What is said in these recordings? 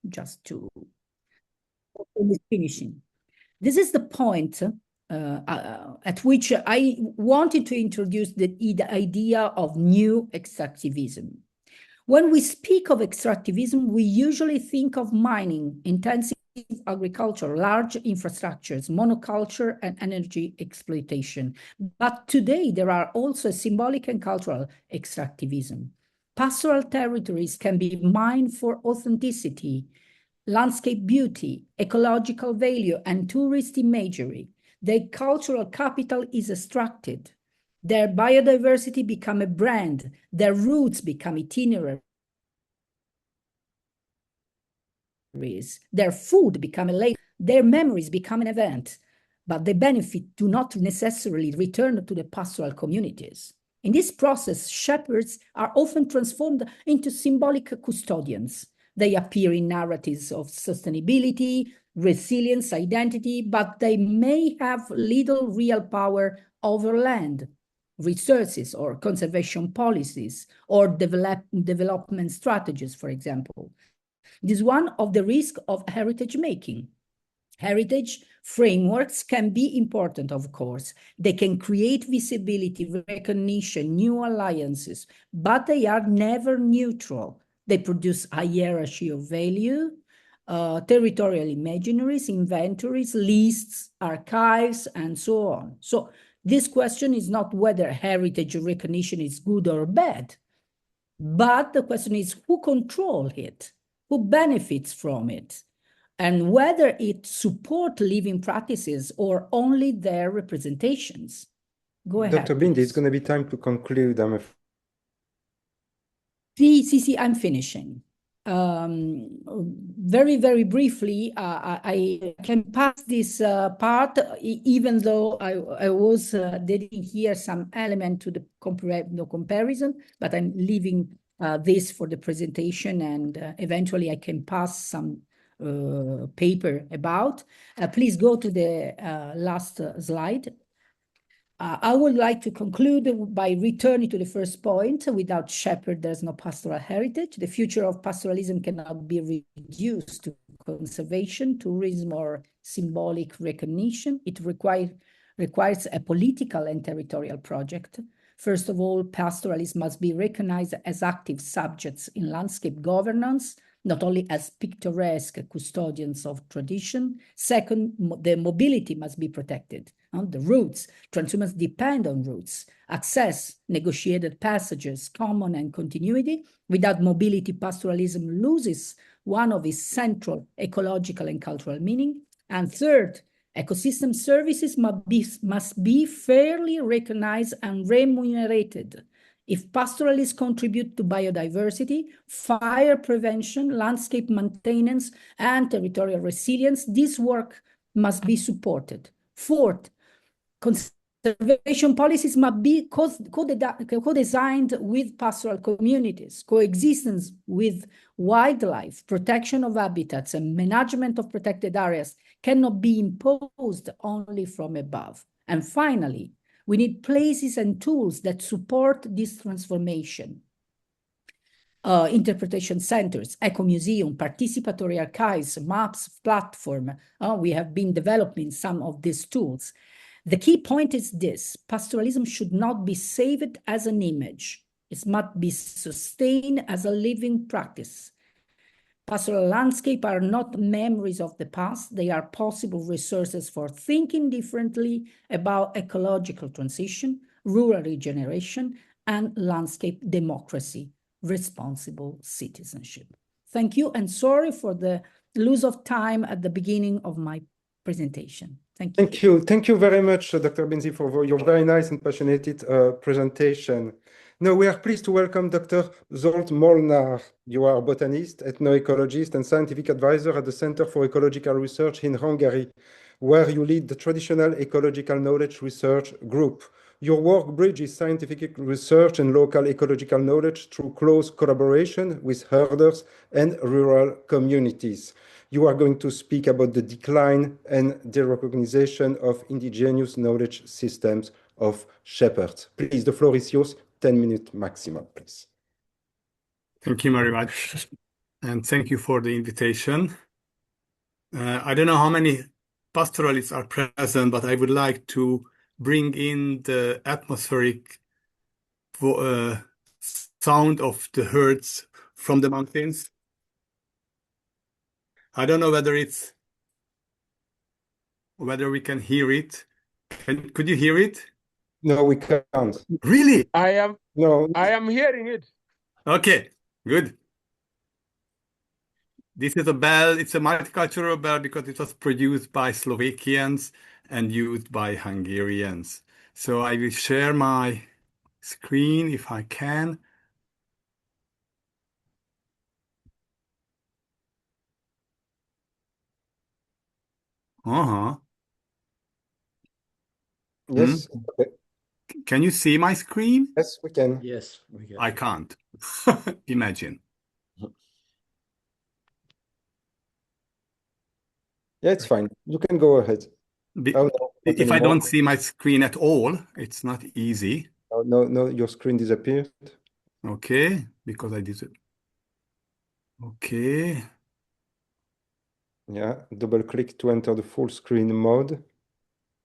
just to finishing. This is the point at which I wanted to introduce the idea of new extractivism. When we speak of extractivism, we usually think of mining, intensive agriculture, large infrastructures, monoculture, and energy exploitation. But today, there are also symbolic and cultural extractivism. Pastoral territories can be mined for authenticity, landscape beauty, ecological value, and tourist imagery. Their cultural capital is extracted. Their biodiversity become a brand. Their roots become itineraries. Their food become a label. Their memories become an event. But the benefit do not necessarily return to the pastoral communities. In this process, shepherds are often transformed into symbolic custodians. They appear in narratives of sustainability, resilience, identity, but they may have little real power over land, resources, or conservation policies, or development strategies, for example. This is one of the risks of heritage making. Heritage frameworks can be important, of course. They can create visibility, recognition, new alliances, but they are never neutral. They produce a hierarchy of value, territorial imaginaries, inventories, lists, archives, and so on. So this question is not whether heritage recognition is good or bad, but the question is who controls it, who benefits from it, and whether it supports living practices or only their representations. Go ahead. Dr. Bindi, it's going to be time to conclude. See, I'm finishing. Very, very briefly, I can pass this part, even though I was dedicating here some element to the comparison, but I'm leaving this for the presentation, and eventually I can pass some paper about. Please go to the last slide. I would like to conclude by returning to the first point. Without shepherd, there's no pastoral heritage. The future of pastoralism cannot be reduced to conservation, tourism, or symbolic recognition. It requires a political and territorial project. First of all, pastoralists must be recognized as active subjects in landscape governance, not only as picturesque custodians of tradition. Second, the mobility must be protected. The routes, transhumans depend on routes, access, negotiated passages, common and continuity. Without mobility, pastoralism loses one of its central ecological and cultural meaning. And third, ecosystem services must be fairly recognized and remunerated. If pastoralists contribute to biodiversity, fire prevention, landscape maintenance, and territorial resilience, this work must be supported. Fourth, conservation policies must be co-designed with pastoral communities. Coexistence with wildlife, protection of habitats, and management of protected areas cannot be imposed only from above. And finally, we need places and tools that support this transformation. Interpretation centers, eco-museum, participatory archives, maps, platform. We have been developing some of these tools. The key point is this: pastoralism should not be saved as an image. It must be sustained as a living practice. Pastoral landscape are not memories of the past. They are possible resources for thinking differently about ecological transition, rural regeneration, and landscape democracy, responsible citizenship. Thank you, and sorry for the loss of time at the beginning of my presentation. Thank you. Thank you. Thank you very much, Dr. Binzi, for your very nice and passionate presentation. Now we are pleased to welcome Dr. Zsolt Molnár. You are a botanist, ethnoecologist, and scientific advisor at the Center for Ecological Research in Hungary, where you lead the Traditional Ecological Knowledge Research Group. Your work bridges scientific research and local ecological knowledge through close collaboration with herders and rural communities. You are going to speak about the decline and derecognition of indigenous knowledge systems of shepherds. Please, the floor is yours. 10 minutes maximum, please. Thank you very much. and thank you for the invitation. I don't know how many pastoralists are present, but I would like to bring in the atmospheric sound of the herds from the mountains. I don't know whether we can hear it. Could you hear it? No, we can't. Really? No. I am hearing it. Okay, good. This is a bell. It's a multicultural bell because it was produced by Slovakians and used by Hungarians. So I will share my screen if I can. Uh-huh. Yes. Okay. Can you see my screen? Yes, we can. Yes, we can. I can't. Imagine. Yeah, it's fine. You can go ahead. Be- Oh, no, not If I anymore. don't see my screen at all, it's not easy. Oh, no, no, your screen disappeared. Okay, because I did it. Okay. Yeah, double click to enter the full screen mode.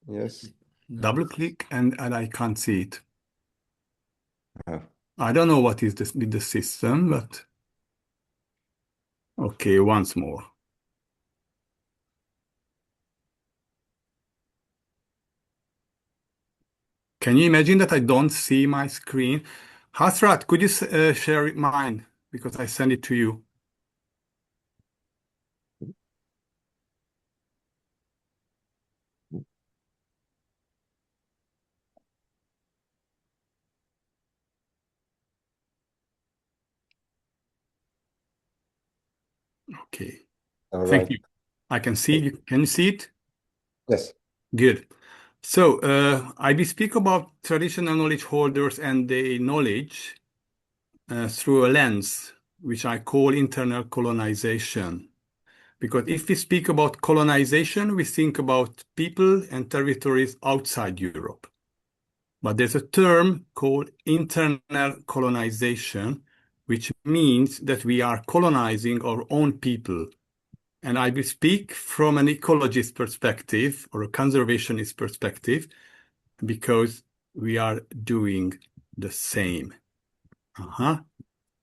Yes. Double click and I can't see it. Ah. I don't know what is this with the system, but okay, once more. Can you imagine that I don't see my screen? Hasrat, could you share mine? Because I send it to you. Okay. All Thank right. you. I can see you. Can you see it? Yes. Good. So I will speak about traditional knowledge holders and their knowledge through a lens, which I call internal colonization. Because if we speak about colonization, we think about people and territories outside Europe. But there's a term called internal colonization, which means that we are colonizing our own people. And I will speak from an ecologist perspective or a conservationist perspective because we are doing the same.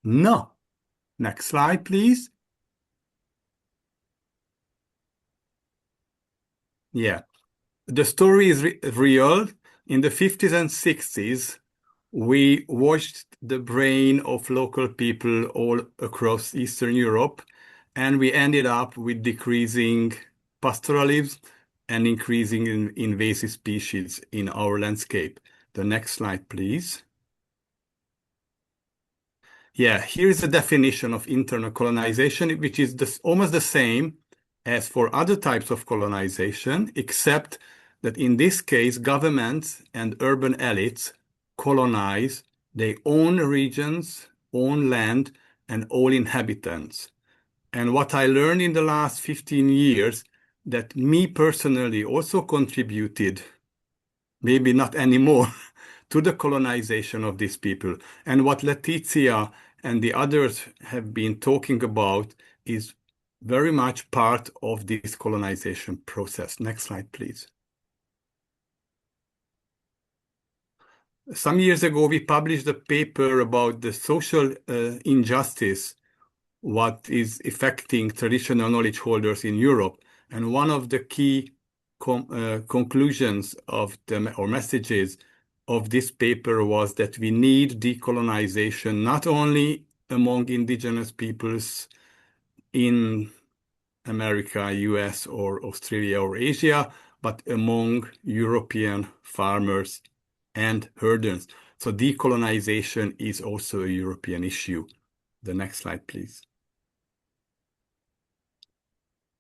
No. Next slide, please. Yeah. The story is real. In the 50s and 60s, we washed the brain of local people all across Eastern Europe, and we ended up with decreasing pastoralism and increasing invasive species in our landscape. The next slide, please. Yeah, here's the definition of internal colonization, which is almost the same as for other types of colonization, except that in this case, governments and urban elites colonize their own regions, own land, and all inhabitants. And what I learned in the last 15 years, that me personally also contributed, maybe not anymore, to the colonization of these people. And what Letizia and the others have been talking about is very much part of this colonization process. Next slide, please. Some years ago, we published a paper about the social injustice, what is affecting traditional knowledge holders in Europe. And one of the key conclusions of or messages of this paper was that we need decolonization, not only among indigenous peoples in America, US, or Australia, or Asia, but among European farmers and herders. So decolonization is also a European issue. The next slide, please.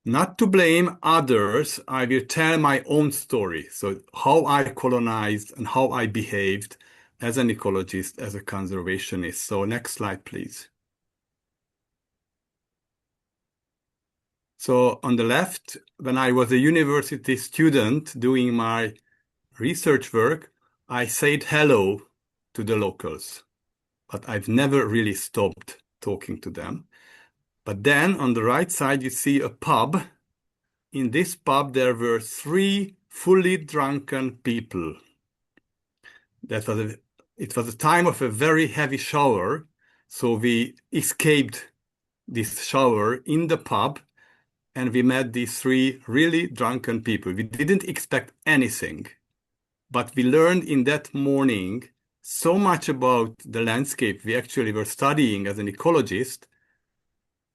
Not to blame others, I will tell my own story. So how I colonized and how I behaved as an ecologist, as a conservationist. So next slide, please. So on the left, when I was a university student doing my research work, I said hello to the locals, but I've never really stopped talking to them. But then on the right side, you see a pub. In this pub, there were 3 fully drunken people. It was a time of a very heavy shower, so we escaped this shower in the pub, and we met these 3 really drunken people. We didn't expect anything, but we learned in that morning so much about the landscape we actually were studying as an ecologist.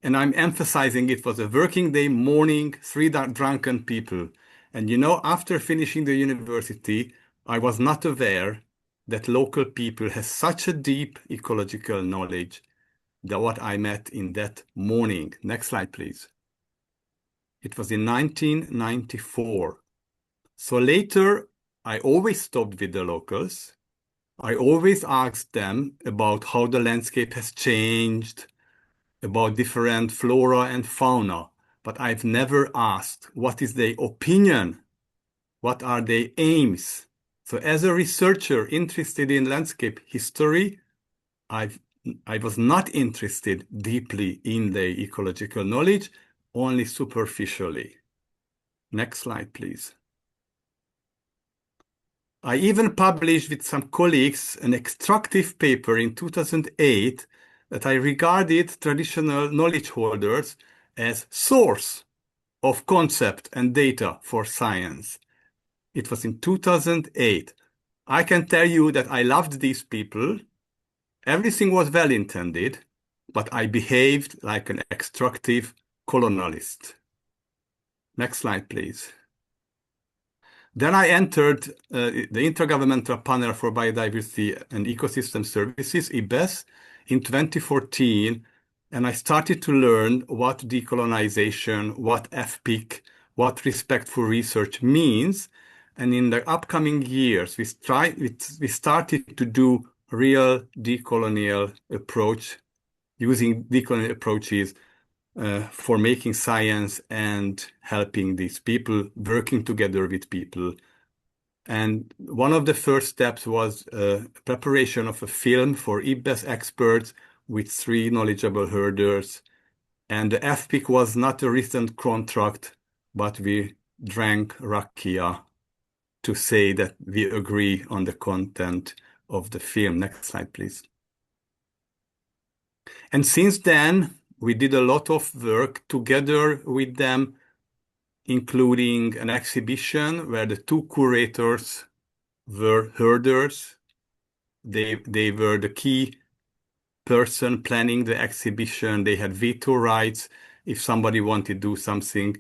And I'm emphasizing it was a working day morning, 3 drunken people. And after finishing the university, I was not aware that local people have such a deep ecological knowledge that what I met in that morning. Next slide, please. It was in 1994. So later, I always stopped with the locals. I always asked them about how the landscape has changed, about different flora and fauna, but I've never asked what is their opinion, what are their aims. So as a researcher interested in landscape history, I was not interested deeply in their ecological knowledge, only superficially. Next slide, please. I even published with some colleagues an extractive paper in 2008 that I regarded traditional knowledge holders as source of concept and data for science. It was in 2008. I can tell you that I loved these people. Everything was well intended, but I behaved like an extractive colonialist. Next slide, please. Then I entered the Intergovernmental Panel for Biodiversity and Ecosystem Services, IBES, in 2014, and I started to learn what decolonization, what FPIC, what respectful research means. And in the upcoming years, we started to do real decolonial approach, using decolonial approaches for making science and helping these people, working together with people. And one of the first steps was preparation of a film for IBES experts with 3 knowledgeable herders. And the FPIC was not a written contract, but we drank rakia to say that we agree on the content of the film. Next slide, please. And since then, we did a lot of work together with them, including an exhibition where the 2 curators were herders. They were the key person planning the exhibition. They had veto rights if somebody wanted to do something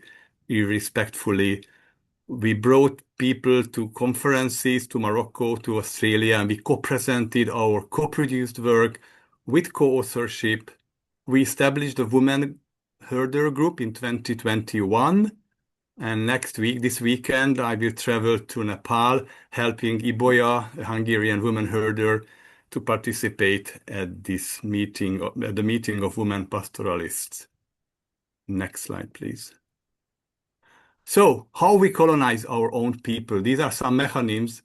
irrespectfully. We brought people to conferences, to Morocco, to Australia, and we co-presented our co-produced work with co-authorship. We established a women herder group in 2021. And this weekend, I will travel to Nepal, helping Iboya, a Hungarian woman herder, to participate at this meeting, at the meeting of women pastoralists. Next slide, please. So, how we colonize our own people. These are some mechanisms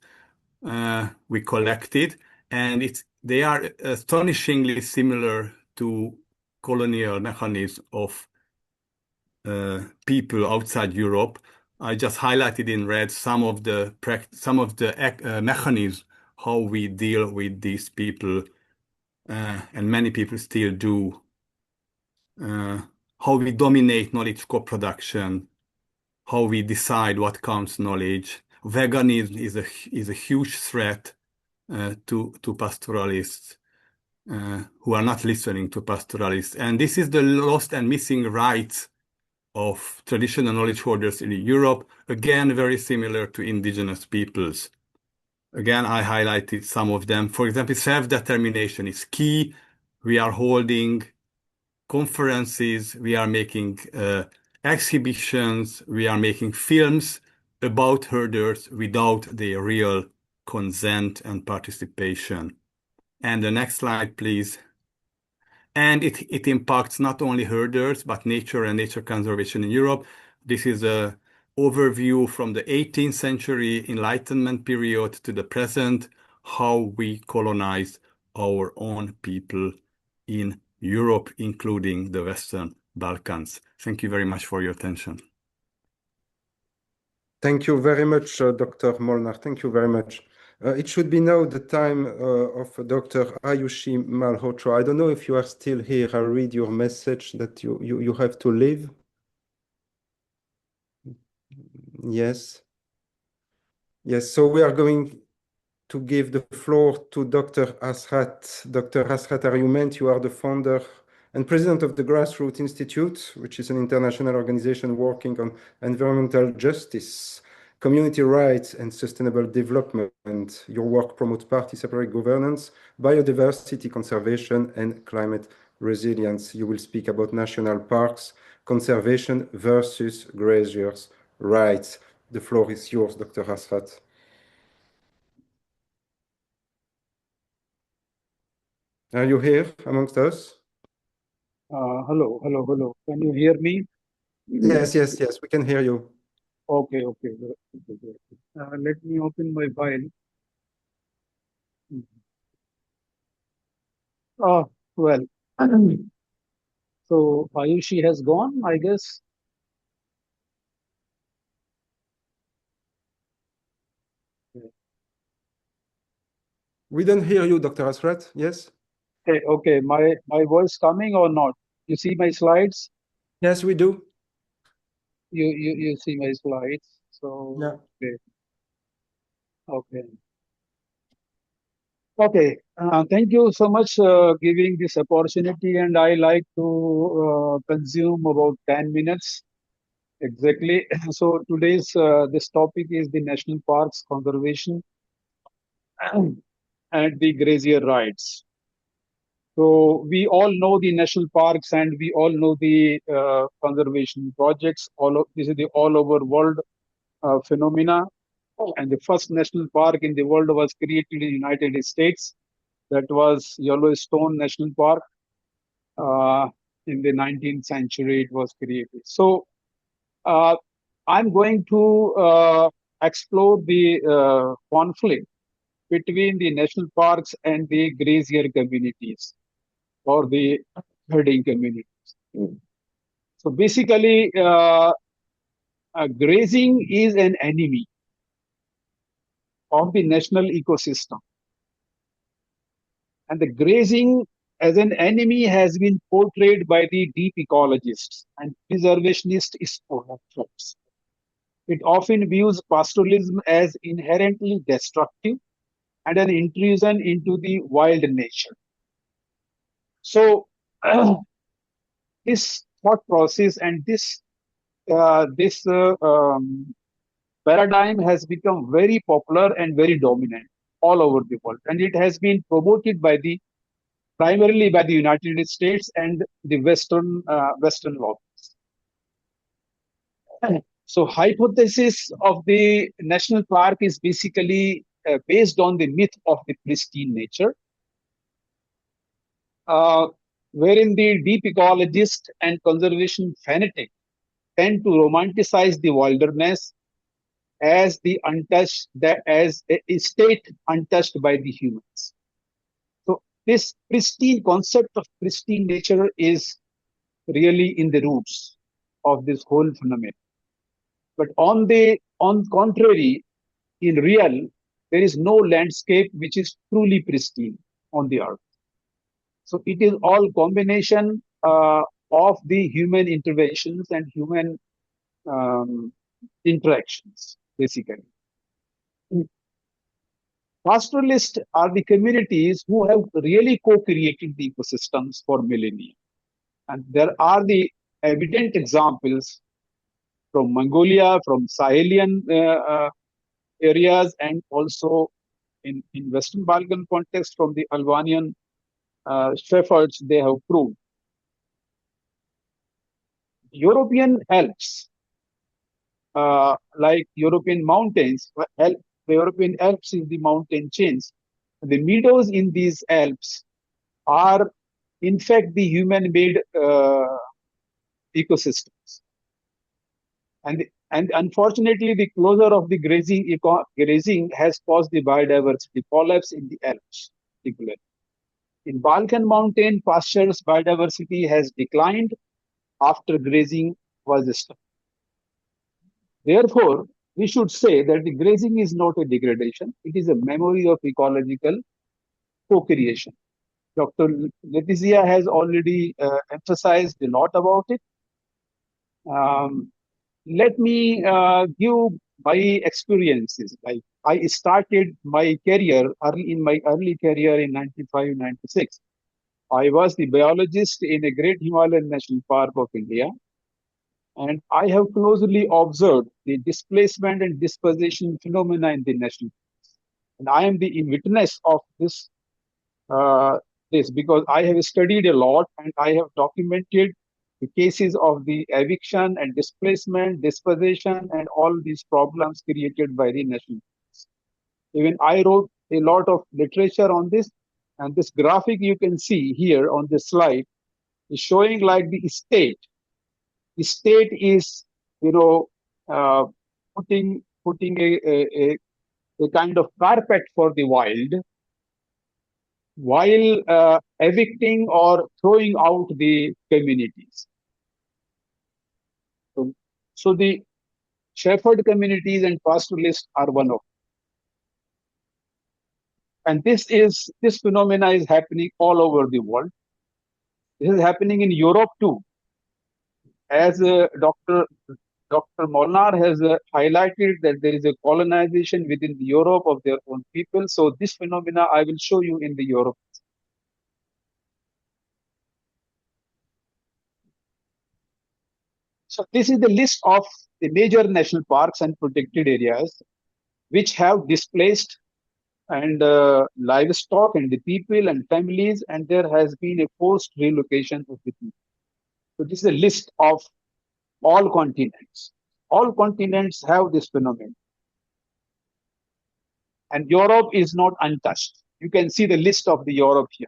we collected, and they are astonishingly similar to colonial mechanisms of people outside Europe. I just highlighted in red some of the mechanisms how we deal with these people, and many people still do. How we dominate knowledge co-production, how we decide what counts knowledge. Veganism is a huge threat to pastoralists who are not listening to pastoralists, and this is the lost and missing rights of traditional knowledge holders in Europe, again, very similar to indigenous peoples. Again, I highlighted some of them. For example, self-determination is key. We are holding conferences, we are making exhibitions, we are making films about herders without their real consent and participation. And the next slide, please. And it impacts not only herders, but nature and nature conservation in Europe. This is an overview from the 18th century Enlightenment period to the present, how we colonize our own people in Europe, including the Western Balkans. Thank you very much for your attention. Thank you very much, Dr. Molnar. Thank you very much. It should be now the time of Dr. Ayushi Malhotra. I don't know if you are still here. I'll read your message that you have to leave. Yes. Yes, so we are going to give the floor to Dr. Asrat. Dr. Asrat Ariument, you are the founder and president of the Grassroots Institute, which is an international organization working on environmental justice, community rights, and sustainable development. Your work promotes participatory governance, biodiversity conservation, and climate resilience. You will speak about national parks, conservation versus graziers' rights. The floor is yours, Dr. Asrat. Are you here amongst us? Hello. Can you hear me? Yes, we can hear you. Okay. Let me open my file. Well. So Ayushi has gone, I guess. We don't hear you, Dr. Asrat. Yes? Okay. My voice coming or not? You see my slides? Yes, we do. You see my slides. So yeah. Okay. Thank you so much giving this opportunity, and I like to consume about 10 minutes exactly. So today's this topic is the national parks conservation and the grazier rights. So we all know the national parks and we all know the conservation projects. This is the all over world phenomena. And the first national park in the world was created in the United States. That was Yellowstone National Park. In the 19th century, it was created. So I'm going to explore the conflict between the national parks and the grazier communities or the herding communities. So basically, grazing is an enemy of the national ecosystem. And the grazing as an enemy has been portrayed by the deep ecologists and preservationist scholars. It often views pastoralism as inherently destructive and an intrusion into the wild nature. So, this thought process and this paradigm has become very popular and very dominant all over the world, and it has been promoted primarily by the United States and the Western lobbies. So, hypothesis of the national park is basically based on the myth of the pristine nature, wherein the deep ecologist and conservation fanatic tend to romanticize the wilderness as as a state untouched by the humans. So this pristine concept of pristine nature is really in the roots of this whole phenomenon. But on contrary, in real, there is no landscape which is truly pristine on the earth. So it is all combination of the human interventions and human interactions, basically. Pastoralists are the communities who have really co-created the ecosystems for millennia. And there are the evident examples from Mongolia, from Sahelian areas, and also in Western Balkan context from the Albanian shepherds, they have proved. European Alps, like European mountains, the European Alps is the mountain chains. The meadows in these Alps are, in fact, the human-made ecosystems. And unfortunately, the closure of the grazing has caused the biodiversity collapse in the Alps, particularly. In Balkan mountain pastures, biodiversity has declined after grazing was stopped. Therefore, we should say that the grazing is not a degradation. It is a memory of ecological co-creation. Dr. Letizia has already emphasized a lot about it. Let me give my experiences. Like I started my career in my early career in 95, 96. I was the biologist in a great Himalayan National Park of India. And I have closely observed the displacement and dispossession phenomena in the national parks. And I am the witness of this, because I have studied a lot and I have documented the cases of the eviction and displacement, dispossession, and all these problems created by the national parks. Even I wrote a lot of literature on this, and this graphic you can see here on this slide is showing like the state. The state is, putting a kind of carpet for the wild, while evicting or throwing out the communities. So the shepherd communities and pastoralists are one of them. And this phenomena is happening all over the world. This is happening in Europe too. As Dr. Molnar has highlighted that there is a colonization within Europe of their own people. So this phenomena I will show you in the Europe. So this is the list of the major national parks and protected areas which have displaced and livestock and the people and families, and there has been a forced relocation of the people. So this is a list of all continents. All continents have this phenomenon. And Europe is not untouched. You can see the list of the Europe here.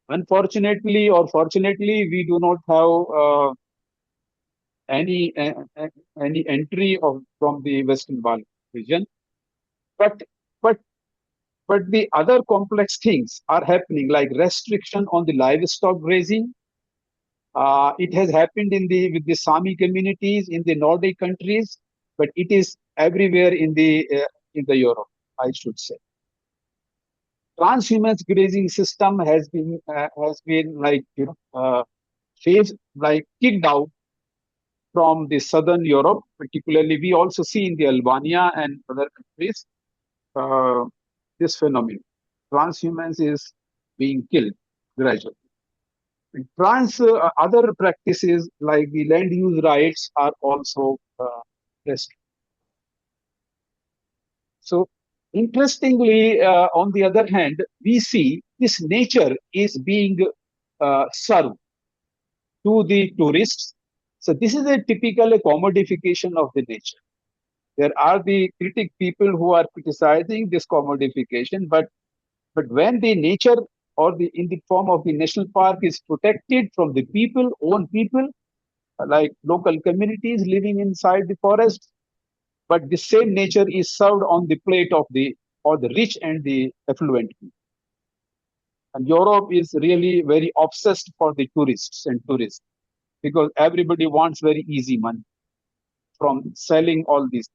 Unfortunately or fortunately, we do not have any entry from the Western Balkans region. But the other complex things are happening, like restriction on the livestock grazing. It has happened with the Sami communities in the Nordic countries, but it is everywhere in the Europe, I should say. Transhumance grazing system has been like kicked out from the southern Europe, particularly. We also see in the Albania and other countries this phenomenon. Transhumance is being killed gradually. Other practices like the land use rights are also restricted. So interestingly, on the other hand, we see this nature is being served to the tourists. So this is a typical commodification of the nature. There are the critic people who are criticizing this commodification, but when the nature or in the form of the national park is protected from the people, own people, like local communities living inside the forest, but the same nature is served on the plate of the rich and the affluent people. And Europe is really very obsessed for the tourists, because everybody wants very easy money from selling all these.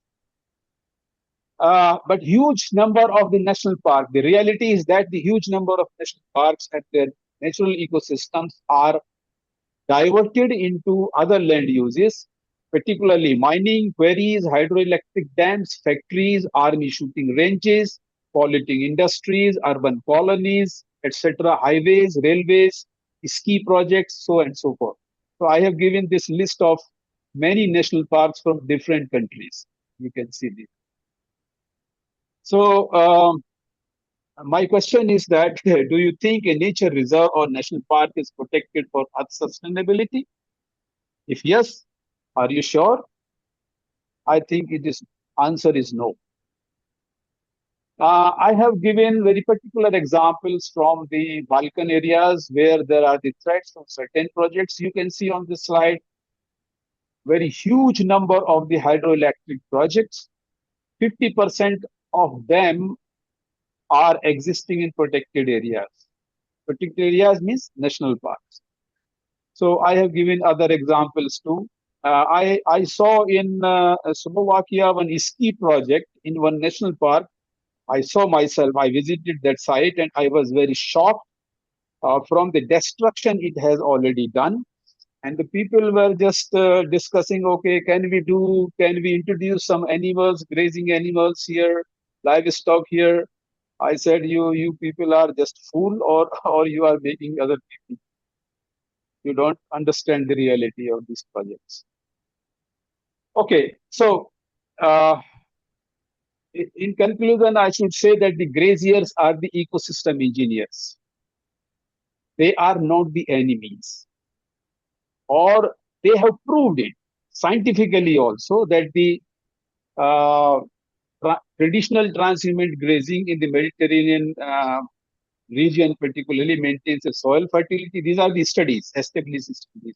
But huge number of the national park, the reality is that the huge number of national parks and their natural ecosystems are diverted into other land uses, particularly mining, quarries, hydroelectric dams, factories, army shooting ranges, polluting industries, urban colonies, etc., highways, railways, ski projects, so and so forth. So I have given this list of many national parks from different countries. You can see this. So my question is that, do you think a nature reserve or national park is protected for earth sustainability? If yes, are you sure? I think answer is no. I have given very particular examples from the Balkan areas where there are the threats of certain projects. You can see on this slide, very huge number of the hydroelectric projects. 50% of them are existing in protected areas. Protected areas means national parks. So I have given other examples too. I saw in Slovakia one ski project in one national park. I saw myself, I visited that site and I was very shocked from the destruction it has already done. And the people were just discussing, okay, can we introduce some animals, grazing animals here, livestock here? I said, you people are just fool, or you are making other people. You don't understand the reality of these projects. Okay, so in conclusion, I should say that the graziers are the ecosystem engineers. They are not the enemies, or they have proved it scientifically also that the uh, traditional transhumant grazing in the Mediterranean region particularly maintains the soil fertility. These are the studies, established studies.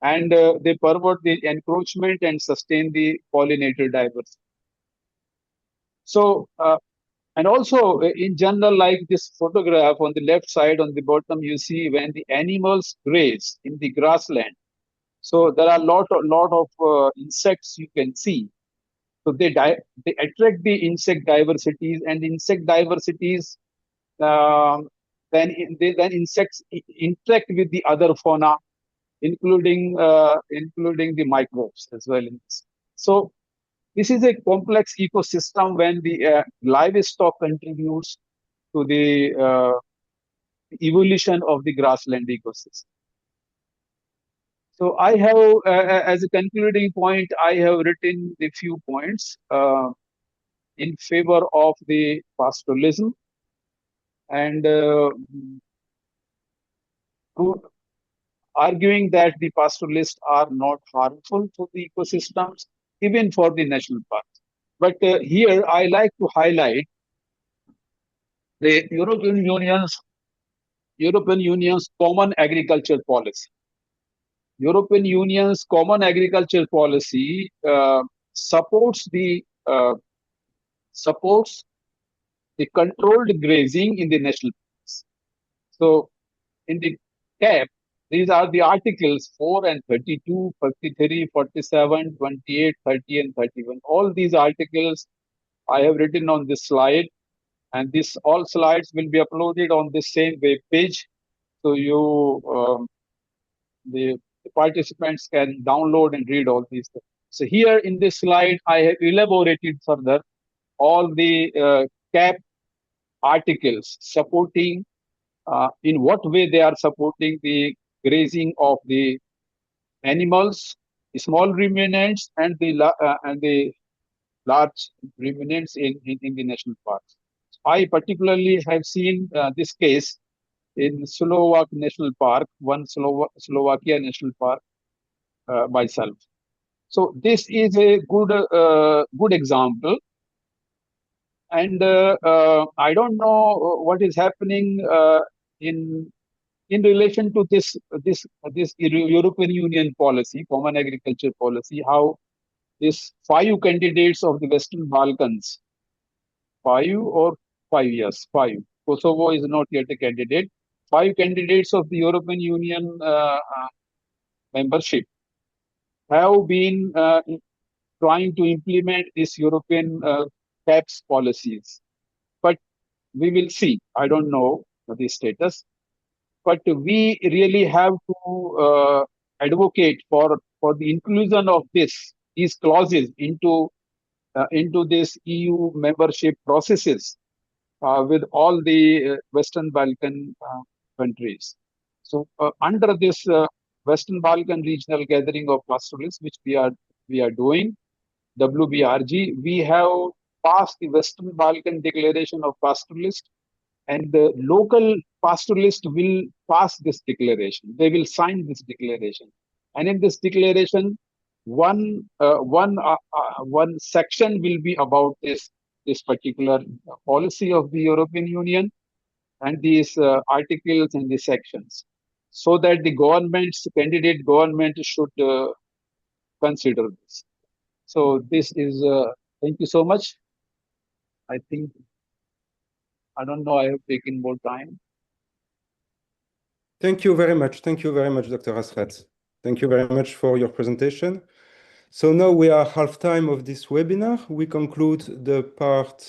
And they pervert the encroachment and sustain the pollinator diversity. So, and also in general, like this photograph on the left side, on the bottom, you see when the animals graze in the grassland. So there are lot of insects you can see. So they attract the insect diversities, and insect diversities then insects interact with the other fauna, including the microbes as well. So this is a complex ecosystem when the livestock contributes to the evolution of the grassland ecosystem. So I have, as a concluding point, I have written a few points in favor of the pastoralism, and arguing that the pastoralists are not harmful to the ecosystems, even for the national parks. But here I like to highlight the European Union's common agriculture policy. European Union's common agriculture policy supports the controlled grazing in the national parks. So in the cap, these are the articles 4 and 32, 33, 47, 28, 30, and 31. All these articles I have written on this slide, and this all slides will be uploaded on the same web page. So the participants can download and read all these things. So here in this slide, I have elaborated further all the cap articles supporting in what way they are supporting the grazing of the animals, the small ruminants, and the large ruminants in the national parks. I particularly have seen this case in Slovak National Park, one Slovakia National Park myself. So this is a good example. And I don't know what is happening in relation to this European Union policy, common agriculture policy, how these 5 candidates of the Western Balkans, 5 or 5 years, 5. Kosovo is not yet a candidate. 5 candidates of the European Union membership have been trying to implement this European caps policies. But we will see. I don't know the status. But we really have to advocate for the inclusion of these clauses into this EU membership processes with all the Western Balkan countries. So under this Western Balkan Regional Gathering of Pastoralists, which we are doing, WBRG, we have passed the Western Balkan Declaration of Pastoralists, and the local pastoralists will pass this declaration. They will sign this declaration, and in this declaration, one section will be about this particular policy of the European Union, and these articles and these sections, so that the candidate government should consider this. So this is, thank you so much. I think, I don't know, I have taken more time. Thank you very much. Thank you very much, Dr. Asrat. Thank you very much for your presentation. So now we are half time of this webinar. We conclude the part,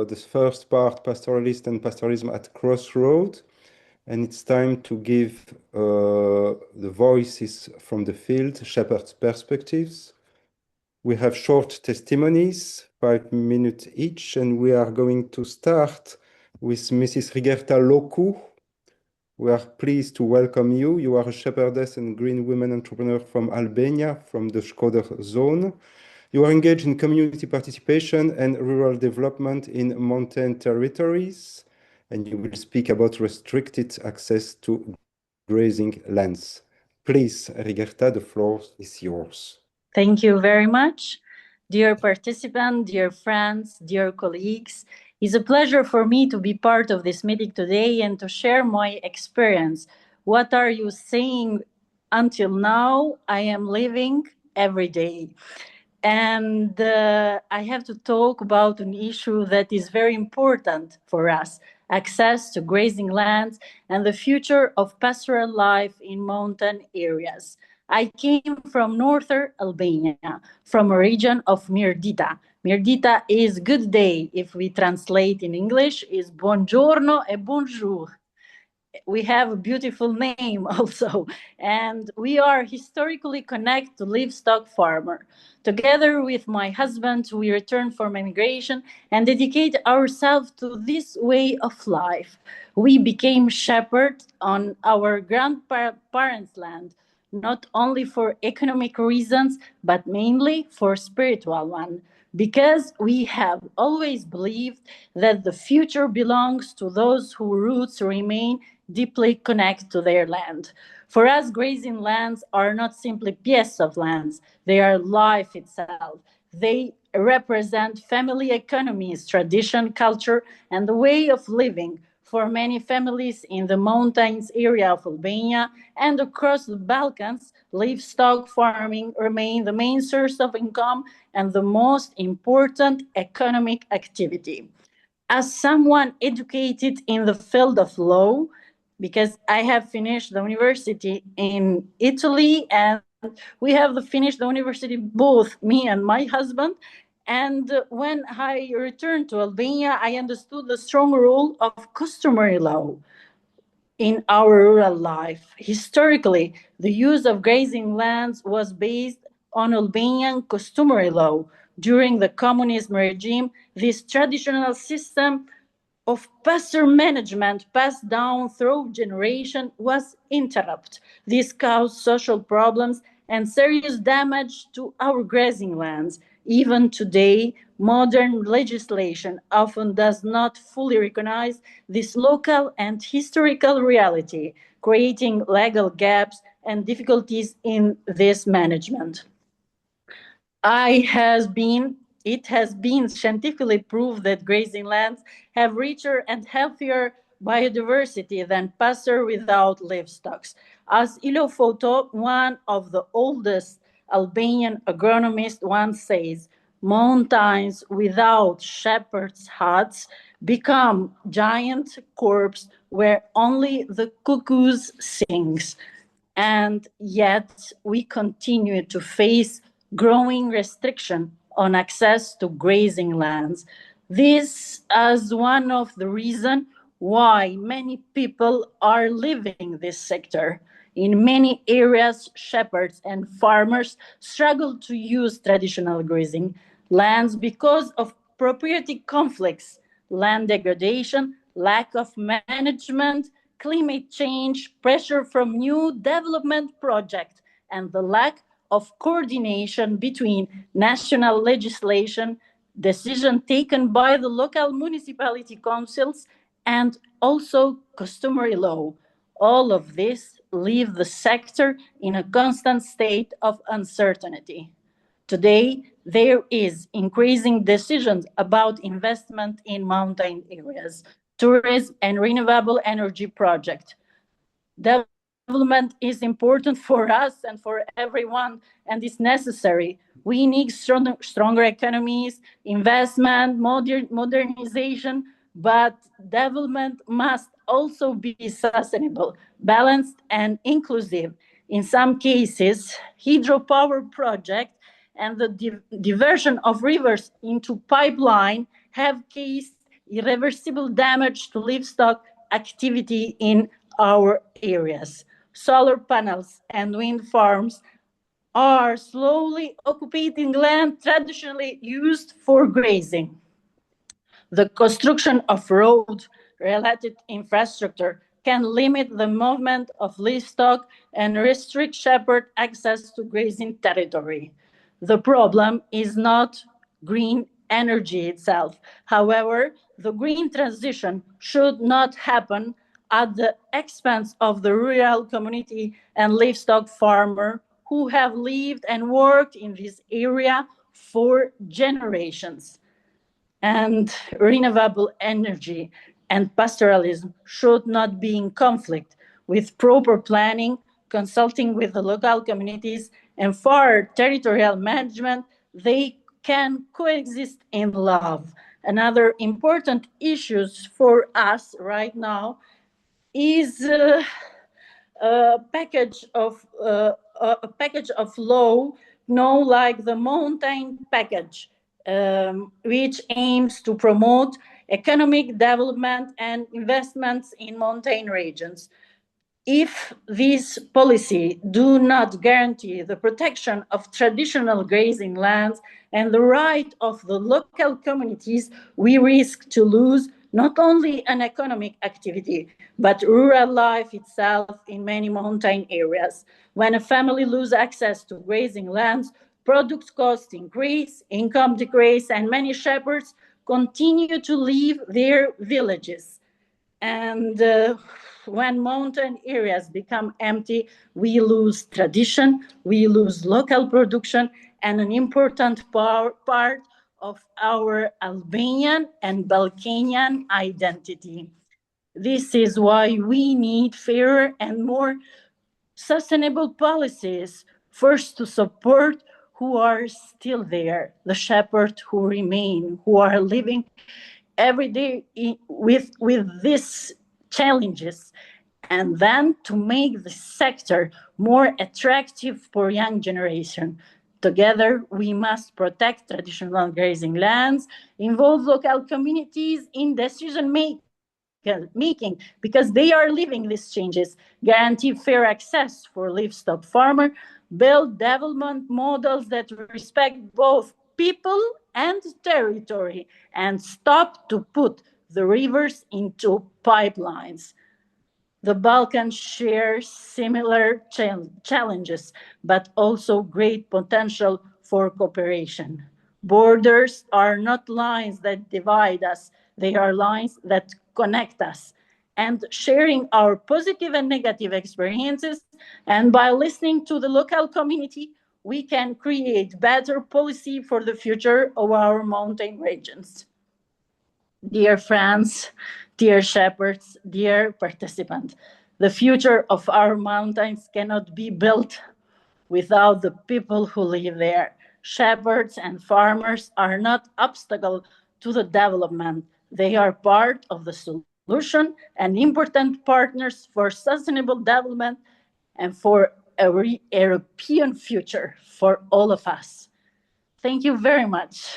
this first part, Pastoralist and Pastoralism at Crossroads. And it's time to give the voices from the field, shepherds' perspectives. We have short testimonies, 5 minutes each, and we are going to start with Mrs. Rigerta Loku. We are pleased to welcome you. You are a shepherdess and green women entrepreneur from Albania, from the Shkodër zone. You are engaged in community participation and rural development in mountain territories, and you will speak about restricted access to grazing lands. Please, Rigerta, the floor is yours. Thank you very much. Dear participants, dear friends, dear colleagues, it's a pleasure for me to be part of this meeting today and to share my experience. What are you saying until now? I am living every day. And I have to talk about an issue that is very important for us, access to grazing lands and the future of pastoral life in mountain areas. I came from northern Albania, from a region of Mirdita. Mirdita is good day, if we translate in English, is buongiorno e bonjour. We have a beautiful name also, and we are historically connected to livestock farmer. Together with my husband, we returned from emigration and dedicate ourselves to this way of life. We became shepherds on our grandparents' land, not only for economic reasons, but mainly for spiritual one, because we have always believed that the future belongs to those whose roots remain deeply connected to their land. For us, grazing lands are not simply pieces of lands, they are life itself. They represent family economies, tradition, culture, and the way of living for many families in the mountains area of Albania and across the Balkans. Livestock farming remains the main source of income and the most important economic activity. As someone educated in the field of law, because I have finished the university in Italy and we have finished the university, both me and my husband. And when I returned to Albania, I understood the strong role of customary law in our rural life. Historically, the use of grazing lands was based on Albanian customary law. During the communist regime, this traditional system of pasture management passed down through generation was interrupted. This caused social problems and serious damage to our grazing lands. Even today, modern legislation often does not fully recognize this local and historical reality, creating legal gaps and difficulties in this management. It has been scientifically proved that grazing lands have richer and healthier biodiversity than pasture without livestock. As Ilo Foto, one of the oldest Albanian agronomists, once says, mountains without shepherds' huts become giant corpses where only the cuckoos sings. And yet we continue to face growing restriction on access to grazing lands. This is one of the reasons why many people are leaving this sector. In many areas, shepherds and farmers struggle to use traditional grazing lands because of property conflicts, land degradation, lack of management, climate change, pressure from new development projects, and the lack of coordination between national legislation, decisions taken by the local municipality councils, and also customary law. All of this leave the sector in a constant state of uncertainty. Today, there is increasing decisions about investment in mountain areas, tourism, and renewable energy projects. Development is important for us and for everyone, and is necessary. We need stronger economies, investment, modernization, but development must also be sustainable, balanced, and inclusive. In some cases, hydropower projects and the diversion of rivers into pipeline have caused irreversible damage to livestock activity in our areas. Solar panels and wind farms are slowly occupying land traditionally used for grazing. The construction of road-related infrastructure can limit the movement of livestock and restrict shepherd access to grazing territory. The problem is not green energy itself. However, the green transition should not happen at the expense of the rural community and livestock farmer who have lived and worked in this area for generations. And renewable energy and pastoralism should not be in conflict. With proper planning, consulting with the local communities, and fair territorial management, they can coexist in love. Another important issue for us right now is a package of law known like the mountain package, which aims to promote economic development and investments in mountain regions. If these policies do not guarantee the protection of traditional grazing lands and the right of the local communities, we risk to lose not only an economic activity, but rural life itself in many mountain areas. When a family loses access to grazing lands, product costs increase, income decrease, and many shepherds continue to leave their villages. And when mountain areas become empty, we lose tradition, we lose local production, and an important part of our Albanian and Balkanian identity. This is why we need fairer and more sustainable policies, first to support who are still there, the shepherds who remain, who are living every day with these challenges, and then to make the sector more attractive for young generation. Together, we must protect traditional grazing lands, involve local communities in decision making, because they are living these changes, guarantee fair access for livestock farmer, build development models that respect both people and territory, and stop to put the rivers into pipelines. The Balkans share similar challenges, but also great potential for cooperation. Borders are not lines that divide us, they are lines that connect us. And sharing our positive and negative experiences, and by listening to the local community, we can create better policy for the future of our mountain regions. Dear friends, dear shepherds, dear participants, the future of our mountains cannot be built without the people who live there. Shepherds and farmers are not obstacle to the development. They are part of the solution and important partners for sustainable development and for a European future for all of us. Thank you very much.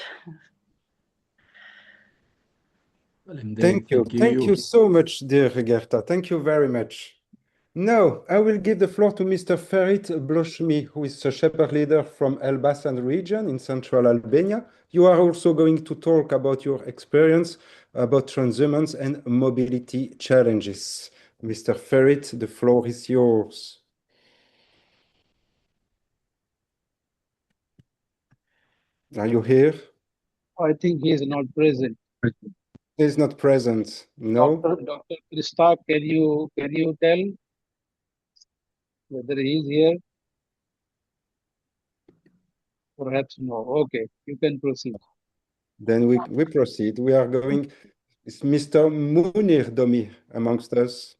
Thank you. Thank you so much, dear Gerta. Thank you very much. Now, I will give the floor to Mr. Ferit Bloshmi, who is a shepherd leader from Elbasan region in central Albania. You are also going to talk about your experience about transhumance and mobility challenges. Mr. Ferit, the floor is yours. Are you here? I think he is not present. He is not present. No. Dr. Krista, can you tell whether he is here? Perhaps no. Okay, you can proceed. Then we proceed. We are going. Is Mr. Munir Domi amongst us?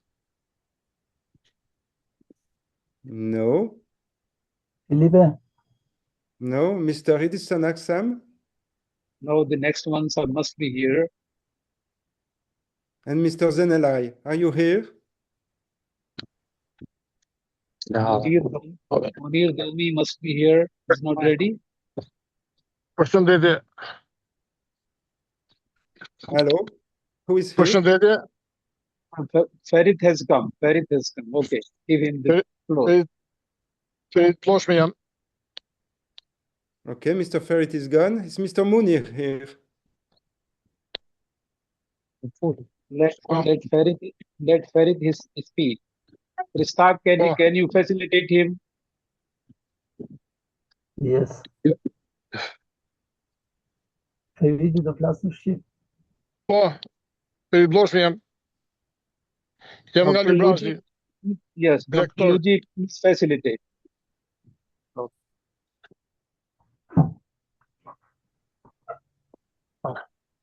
No. Felipe? No. Mr. Idison Aksam? No, the next ones must be here. And Mr. Zenelai, are you here? Munir Dami must be here. He's not ready. Question dedi. Hello? Who is here? Question dedi. Farid has come. Farid has come. Okay. Give him the floor. Ferit Ploshmayan. Okay, Mr. Ferit is gone. Is Mr. Munir here? Let Farid speak. Ristaq, can you facilitate him? Yes. Ferit the Plastic. Oh, Ferit Ploshmayan. Yamangali Brazil. Yes, Dr. Luigi, please facilitate.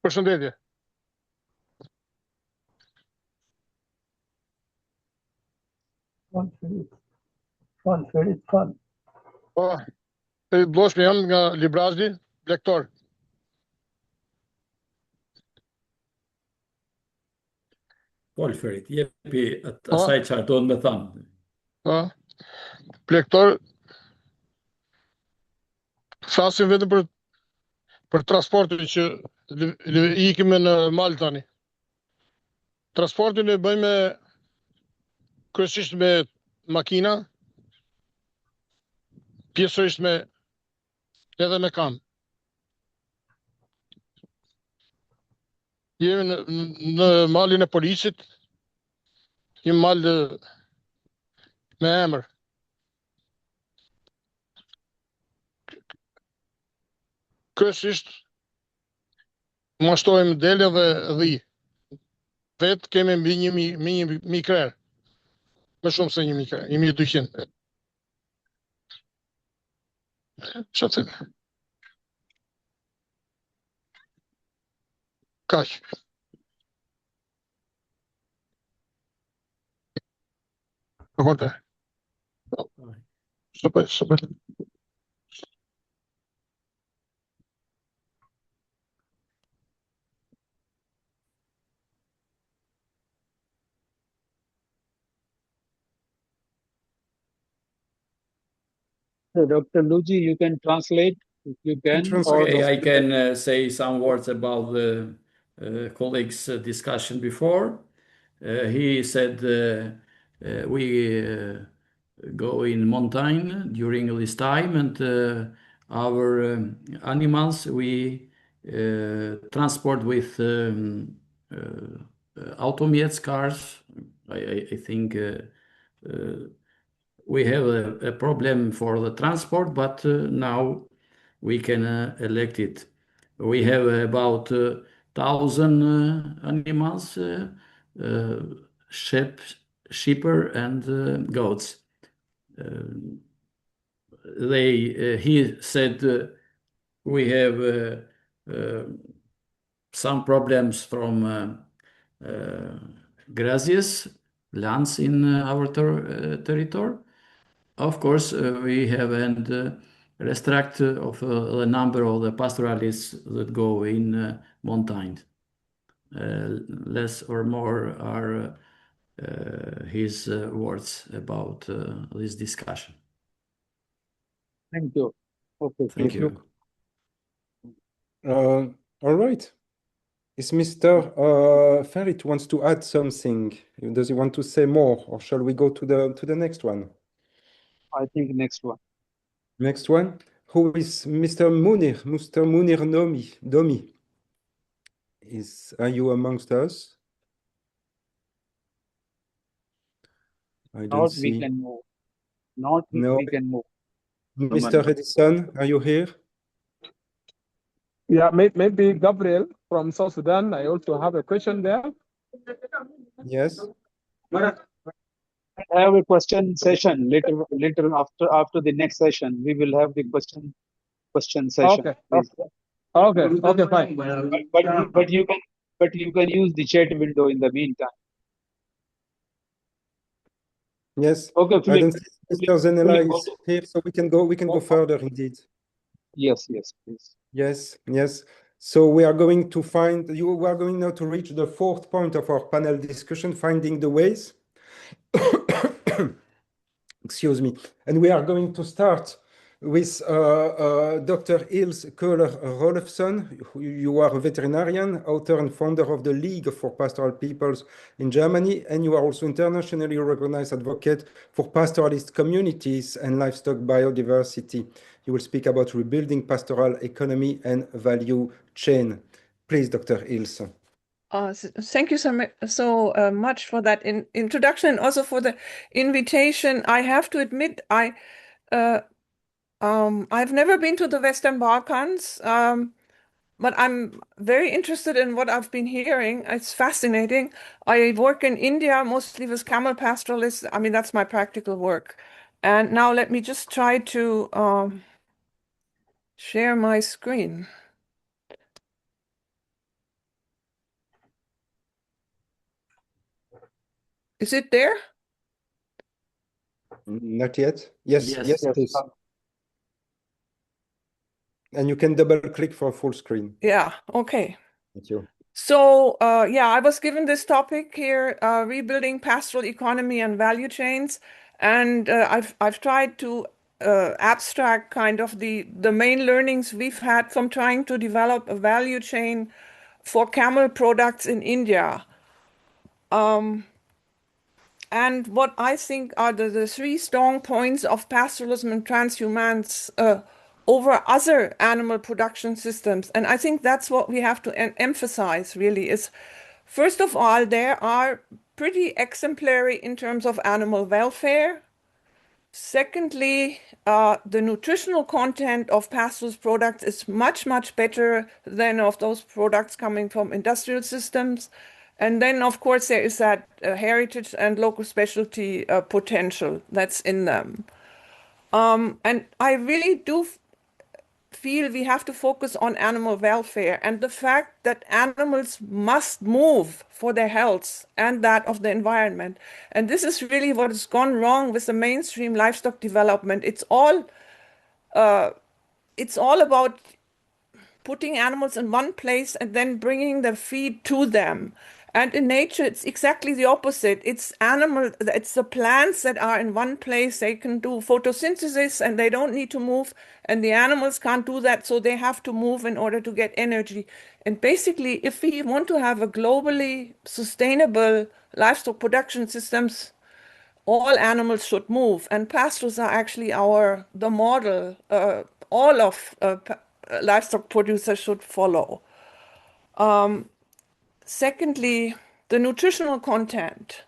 Question dedi. Ferit. Oh, Ferit Ploshmayan nga Librazi, lektor. Ferit, jepi asaj çfarë do të më thanë. Lektor, flasim vetëm për transportin që ikim në mal tani. Transportin e bëjmë kryesisht me makina, pjesërisht edhe me kam. Jemi në malin e polisit, jemi mal me emër. Kryesisht mashtojmë dele dhe dhi. Vetë kemi mbi 1.000 krerë. Më shumë se 1.000 krerë, 1.200. Çfarë them? Kaq. Guarda. Super. So, Dr. Luigi, you can translate if you can. Okay, I can say some words about the colleague's discussion before. He said we go in mountain during this time, and our animals we transport with automats, cars. I think we have a problem for the transport, but now we can elect it. We have about 1,000 animals, sheep and goats. He said we have some problems from grazes, lands in our territory. Of course, we have and restrict of the number of the pastoralists that go in mountains. Less or more are his words about this discussion. Thank you. Okay, thank you. All right. Is Mr. Ferit wants to add something? Does he want to say more, or shall we go to the next one? I think next one. Next one. Who is Mr. Munir? Mr. Munir Domi. Are you amongst us? I don't see. We can move. We can move. Mr. Edison, are you here? Yeah, maybe Gabriel from South Sudan. I also have a question there. Yes. I have a question session later after the next session. We will have the question session. Okay, fine. But you can use the chat window in the meantime. Yes. Okay, I don't see Mr. Zenela is here, so we can go further indeed. Yes, please. Yes. So we are going to we are going now to reach the fourth point of our panel discussion, finding the ways. Excuse me. And we are going to start with Dr. Ilse Köhler-Rolfsson. You are a veterinarian, author and founder of the League for Pastoral Peoples in Germany, and you are also internationally recognized advocate for pastoralist communities and livestock biodiversity. You will speak about rebuilding pastoral economy and value chain. Please, Dr. Ilse. Thank you so much for that introduction and also for the invitation. I have to admit, I've never been to the Western Balkans, but I'm very interested in what I've been hearing. It's fascinating. I work in India, mostly with camel pastoralists. I mean, that's my practical work. And now let me just try to share my screen. Is it there? Not yet. Yes, Yes. it is. And you can double click for full screen. Yeah, okay. Thank you. So, yeah, I was given this topic here, rebuilding pastoral economy and value chains. And I've tried to abstract kind of the main learnings we've had from trying to develop a value chain for camel products in India. And what I think are the three strong points of pastoralism and transhumance over other animal production systems. And I think that's what we have to emphasize really is, first of all, they are pretty exemplary in terms of animal welfare. Secondly, the nutritional content of pastoralist products is much, much better than of those products coming from industrial systems. And then, of course, there is that heritage and local specialty potential that's in them. And I really do feel we have to focus on animal welfare and the fact that animals must move for their health and that of the environment. And this is really what has gone wrong with the mainstream livestock development. It's all about putting animals in one place and then bringing the feed to them. And in nature, it's exactly the opposite. It's the plants that are in one place. They can do photosynthesis and they don't need to move. And the animals can't do that, so they have to move in order to get energy. And basically, if we want to have a globally sustainable livestock production systems, all animals should move. And pastorals are actually the model. All of livestock producers should follow. Secondly, the nutritional content.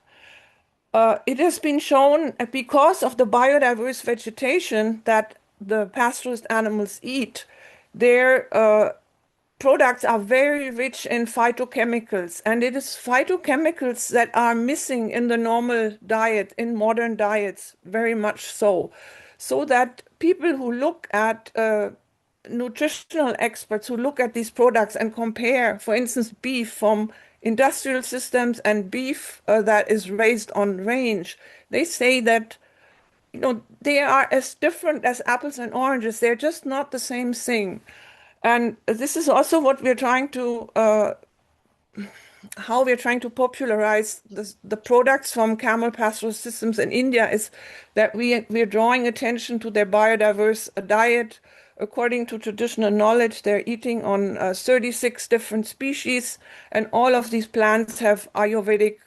It has been shown because of the biodiverse vegetation that the pastoralist animals eat, their products are very rich in phytochemicals, and it is phytochemicals that are missing in the normal diet, in modern diets, very much so. So that people who look at nutritional experts who look at these products and compare, for instance, beef from industrial systems and beef that is raised on range, they say that they are as different as apples and oranges. They're just not the same thing. And this is also what we're trying to how we're trying to popularize the products from camel pastoral systems in India is that we're drawing attention to their biodiverse diet. According to traditional knowledge, they're eating on 36 different species, and all of these plants have Ayurvedic,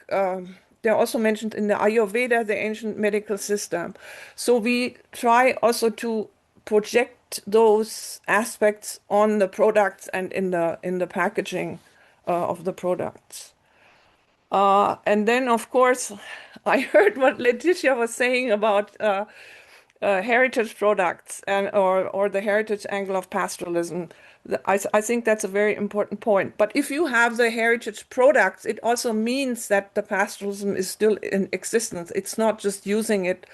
they're also mentioned in the Ayurveda, the ancient medical system. So we try also to project those aspects on the products and in the packaging of the products. And then, of course, I heard what Letitia was saying about heritage products or the heritage angle of pastoralism. I think that's a very important point. But if you have the heritage products, it also means that the pastoralism is still in existence. It's not just using it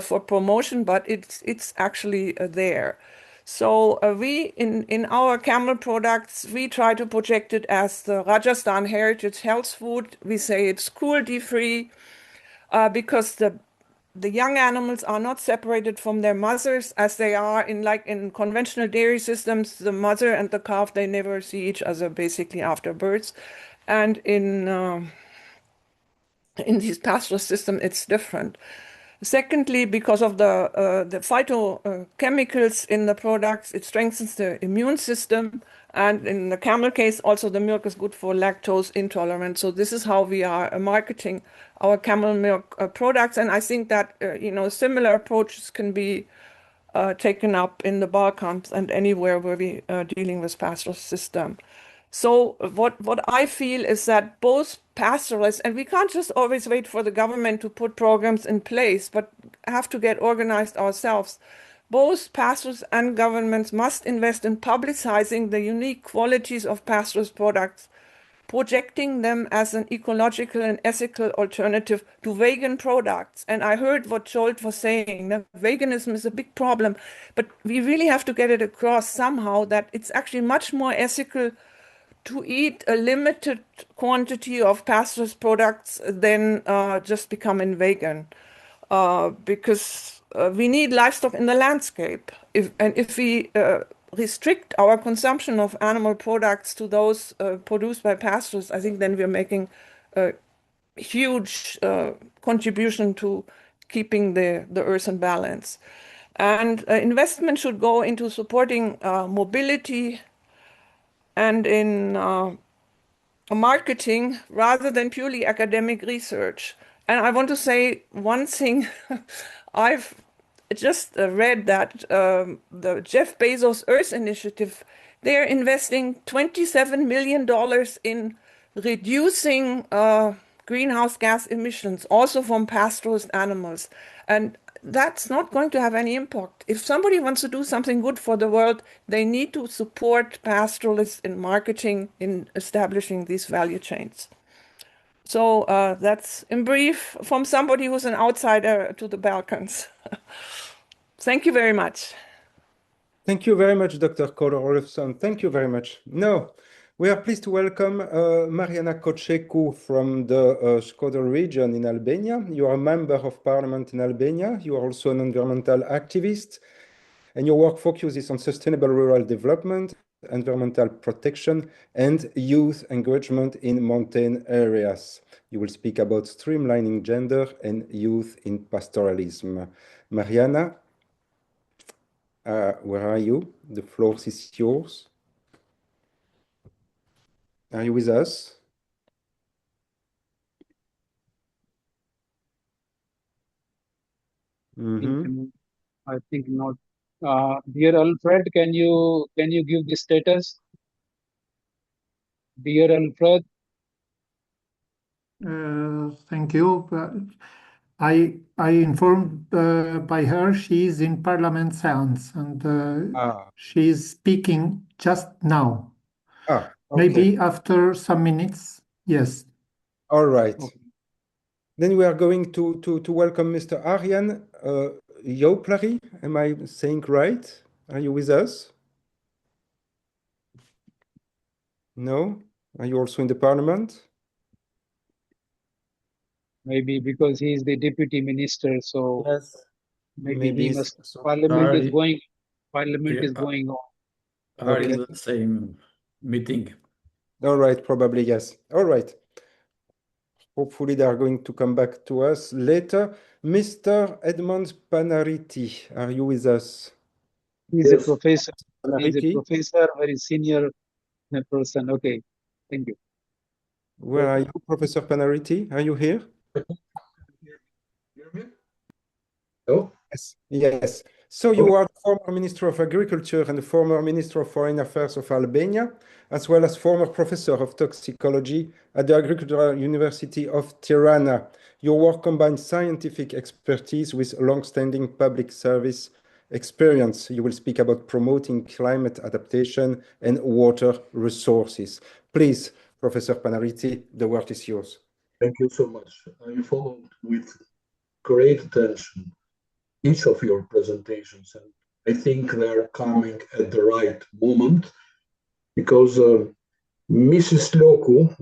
for promotion, but it's actually there. So we, in our camel products, we try to project it as the Rajasthan heritage health food. We say it's cruelty-free because the the young animals are not separated from their mothers as they are in conventional dairy systems. The mother and the calf, they never see each other basically after birth. And in this pastoral system, it's different. Secondly, because of the phytochemicals in the products, it strengthens the immune system. And in the camel case, also the milk is good for lactose intolerance. So this is how we are marketing our camel milk products. And I think that similar approaches can be taken up in the Balkans and anywhere where we are dealing with pastoral system. So what I feel is that both pastoralists, and we can't just always wait for the government to put programs in place, but have to get organized ourselves. Both pastoralists and governments must invest in publicizing the unique qualities of pastoralist products, projecting them as an ecological and ethical alternative to vegan products. And I heard what Jolt was saying, that veganism is a big problem, but we really have to get it across somehow that it's actually much more ethical to eat a limited quantity of pastoralist products than just becoming vegan, because we need livestock in the landscape. If we restrict our consumption of animal products to those produced by pastoralists, I think then we're making a huge contribution to keeping the earth in balance. And investment should go into supporting mobility and in marketing rather than purely academic research. And I want to say one thing. I've just read that the Jeff Bezos Earth Initiative, they're investing $27 million in reducing greenhouse gas emissions, also from pastoralist animals. And that's not going to have any impact. If somebody wants to do something good for the world, they need to support pastoralists in marketing, in establishing these value chains. So that's in brief from somebody who's an outsider to the Balkans. Thank you very much. Thank you very much, Dr. Koller-Olofsson. Thank you very much. Now, we are pleased to welcome Mariana Koceku from the Shkodër region in Albania. You are a member of parliament in Albania. You are also an environmental activist, and your work focuses on sustainable rural development, environmental protection, and youth engagement in mountain areas. You will speak about streamlining gender and youth in pastoralism. Mariana, where are you? The floor is yours. Are you with us? I think not. Dear Alfred, can you give the status? Dear Alfred. Thank you. I informed by her she is in Parliament Sounds and she is speaking just now. Okay. Maybe after some minutes. Yes. All right. Okay. Then we are going to welcome Mr. Arjan Joplary. Am I saying right? Are you with us? No? Are you also in the Parliament? Maybe because he is the deputy minister, so yes. maybe he must. So Parliament is going. Parliament is going on. Are in the same meeting? All right, probably yes. All right. Hopefully they are going to come back to us later. Mr. Edmond Panariti, are you with us? He's a professor. He's a professor, very senior person. Okay, thank you. Where are you, Professor Panariti? Are you here? Hear me? No? Yes. Yes. So you are the former Minister of Agriculture and the former Minister of Foreign Affairs of Albania, as well as former Professor of Toxicology at the Agricultural University of Tirana. Your work combines scientific expertise with long-standing public service experience. You will speak about promoting climate adaptation and water resources. Please, Professor Panariti, the word is yours. Thank you so much. I followed with great attention each of your presentations, and I think they're coming at the right moment because Mrs. Loku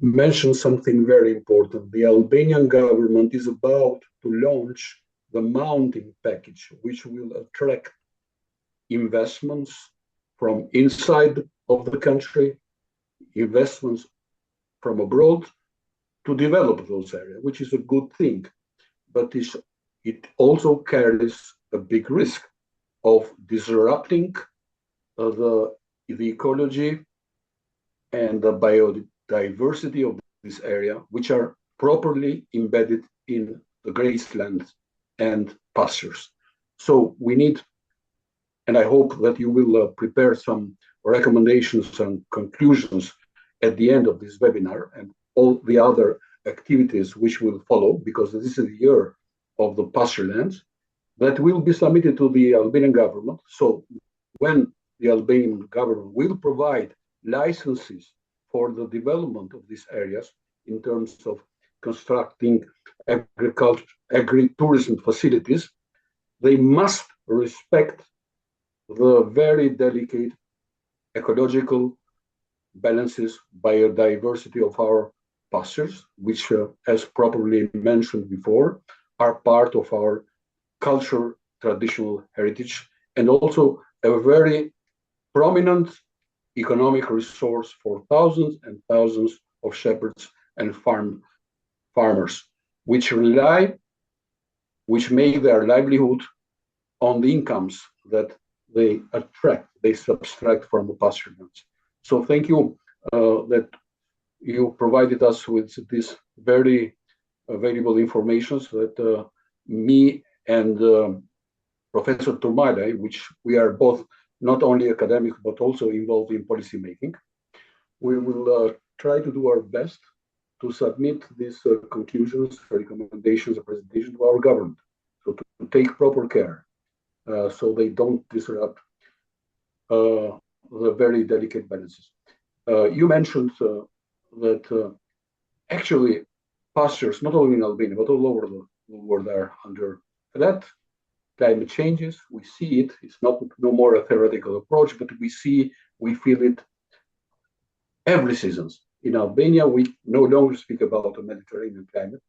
mention something very important. The Albanian government is about to launch the mountain package, which will attract investments from inside of the country, investments from abroad to develop those areas, which is a good thing. But it also carries a big risk of disrupting the ecology and the biodiversity of this area, which are properly embedded in the grasslands and pastures. So we need, and I hope that you will prepare some recommendations and conclusions at the end of this webinar and all the other activities which will follow, because this is the year of the pastoralists, that will be submitted to the Albanian government. So when the Albanian government will provide licenses for the development of these areas in terms of constructing agritourism facilities, they must respect the very delicate ecological balances, biodiversity of our pastures, which, as properly mentioned before, are part of our cultural traditional heritage, and also a very prominent economic resource for thousands and thousands of shepherds and farmers, which make their livelihood on the incomes that they subtract from the pastoralists. So thank you that you provided us with this very valuable information that me and Professor Turmale, which we are both not only academic but also involved in policy making, we will try to do our best to submit these conclusions, recommendations, and presentation to our government, so to take proper care so they don't disrupt the very delicate balances. You mentioned that actually pastures, not only in Albania, but all over the world, are under threat. Climate changes, we see it. It's no more a theoretical approach, but we feel it every season. In Albania, we no longer speak about a Mediterranean climate.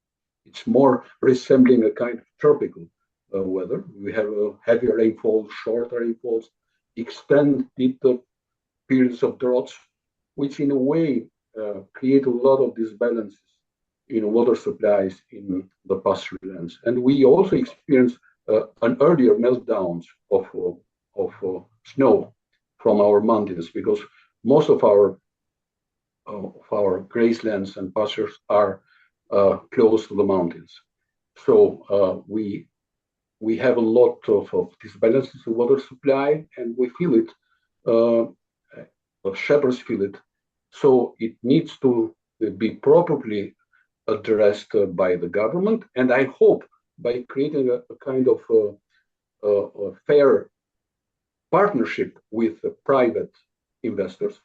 It's more resembling a kind of tropical weather. We have heavier rainfall, shorter rainfalls, extended periods of droughts, which in a way create a lot of disbalances in water supplies in the pasture lands. And we also experience an earlier meltdowns of snow from our mountains, because most of our grasslands and pastures are close to the mountains. So we have a lot of disbalances in water supply, and we feel it. The shepherds feel it. So it needs to be properly addressed by the government, and I hope by creating a kind of a fair partnership with the private investors,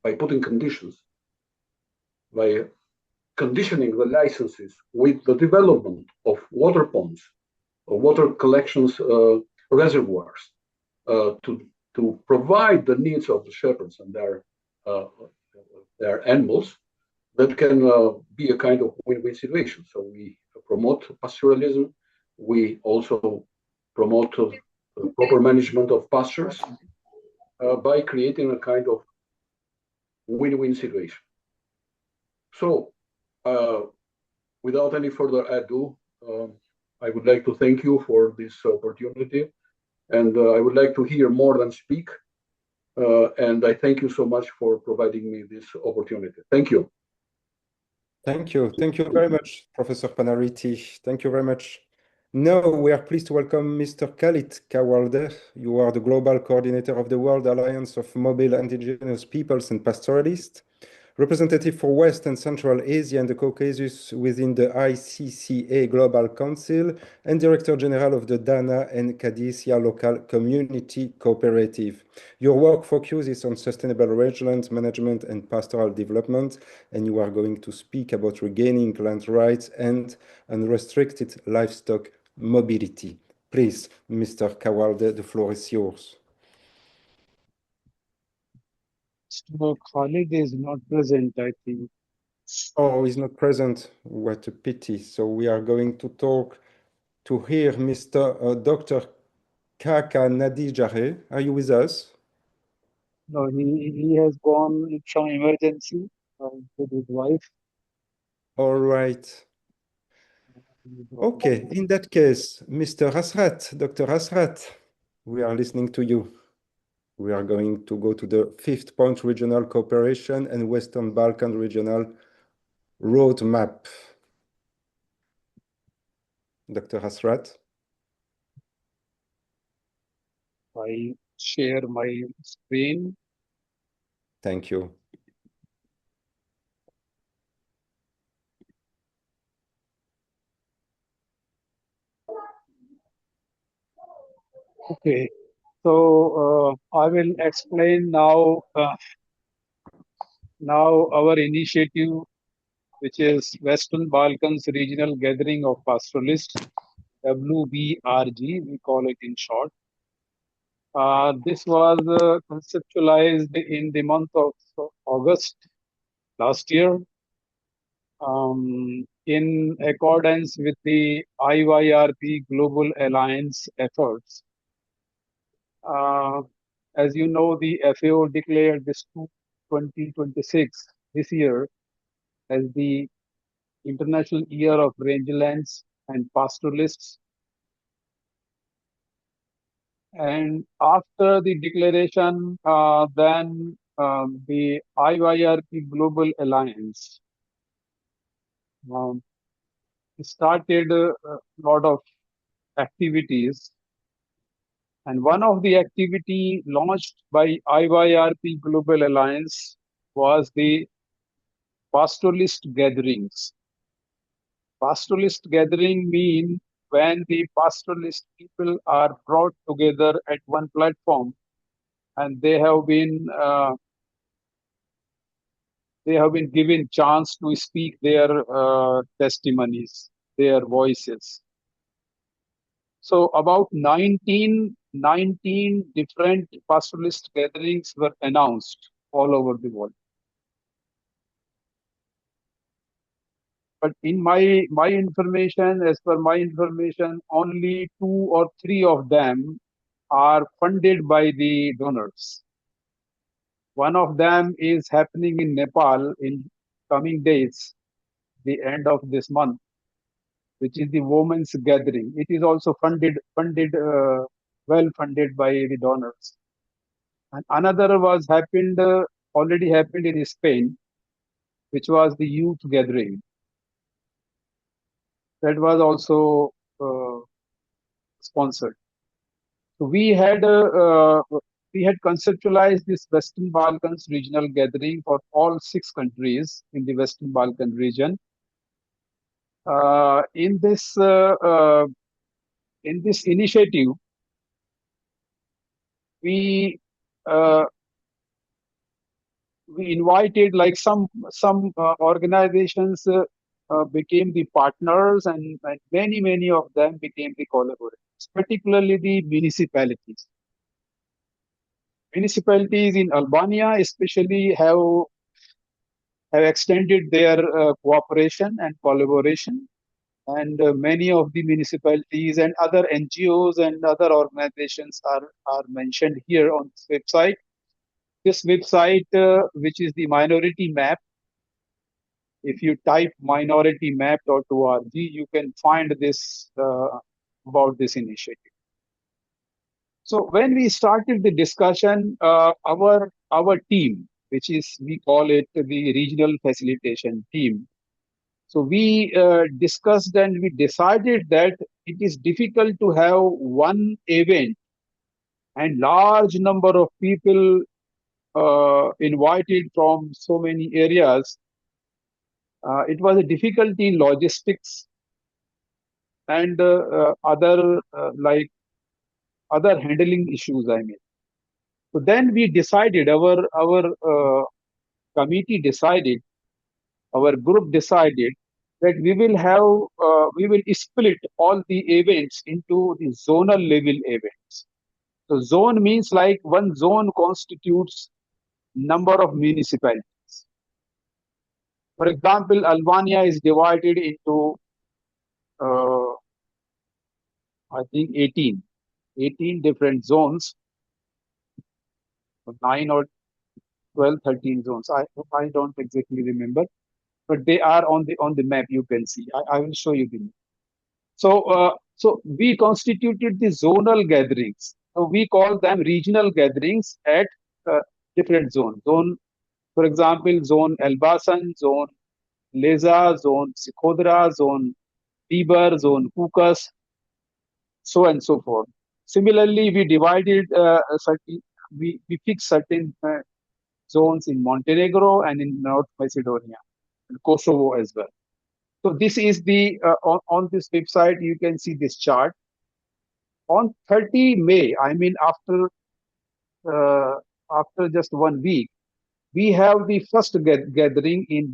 by putting conditions, by conditioning the licenses with the development of water ponds, or water collections reservoirs, to provide the needs of the shepherds and their animals, that can be a kind of win-win situation. So we promote pastoralism. We also promote proper management of pastures by creating a kind of win-win situation. So without any further ado, I would like to thank you for this opportunity, and I would like to hear more than speak. And I thank you so much for providing me this opportunity. Thank you. Thank you. Thank you very much, Professor Panariti. Thank you very much. Now we are pleased to welcome Mr. Khalid Kawalder. You are the Global Coordinator of the World Alliance of Mobile Indigenous Peoples and Pastoralists, representative for West and Central Asia and the Caucasus within the ICCA Global Council, and Director General of the Dana and Kadisia Local Community Cooperative. Your work focuses on sustainable rangeland management and pastoral development, and you are going to speak about regaining land rights and unrestricted livestock mobility. Please, Mr. Kawalder, the floor is yours. So Khalid is not present, I think. Oh, he's not present. What a pity. So we are going to talk to hear Mr. Dr. Kaka Nadijare. Are you with us? No, he has gone in some emergency with his wife. All right. Okay, in that case, Mr. Hasrat, Dr. Hasrat, we are listening to you. We are going to go to the 5th point regional cooperation and Western Balkan regional roadmap. Dr. Hasrat. I share my screen. Thank you. Okay, so I will explain now our initiative, which is Western Balkans Regional Gathering of Pastoralists, WBRG, we call it in short. This was conceptualized in the month of August last year, in accordance with the IYRP Global Alliance efforts. As you know, the FAO declared this 2026 this year as the International Year of Rangelands and Pastoralists. And after the declaration, then the IYRP Global Alliance started a lot of activities. And one of the activity launched by IYRP Global Alliance was the pastoralist gatherings. Pastoralist gathering mean when the pastoralist people are brought together at one platform, and they have been given chance to speak their testimonies, their voices. So about 19 different pastoralist gatherings were announced all over the world. But in my information, as per my information, only 2 or 3 of them are funded by the donors. One of them is happening in Nepal in coming days, the end of this month, which is the women's gathering. It is also well funded by the donors. And another was already happened in Spain, which was the youth gathering. That was also sponsored. So we had conceptualized this Western Balkans regional gathering for all 6 countries in the Western Balkan region. In this initiative, we invited like some organizations became the partners, and many of them became the collaborators, particularly the municipalities. Municipalities in Albania especially have extended their cooperation and collaboration, and many of the municipalities and other NGOs and other organizations are mentioned here on this website. This website, which is the minority map, if you type minoritymap.org, you can find this about this initiative. So when we started the discussion, our team, which is, we call it the regional facilitation team. So we discussed and we decided that it is difficult to have one event and large number of people invited from so many areas. It was a difficulty in logistics and other handling issues, I mean. So then we decided, our committee decided, our group decided that we will split all the events into the zonal level events. So zone means like one zone constitutes number of municipalities. For example, Albania is divided into, I think, 18 different zones, 9 or 12, 13 zones. I don't exactly remember, but they are on the map. You can see. I will show you the map. So we constituted the zonal gatherings. So we call them regional gatherings at different zones. For example, zone Elbasan, zone Leza, zone Sikhodra, zone Tiber, zone Kukas, so and so forth. Similarly, we divided we fixed certain zones in Montenegro and in North Macedonia and Kosovo as well. So this is the on this website you can see this chart. On 30 May, I mean after just 1 week, we have the first gathering in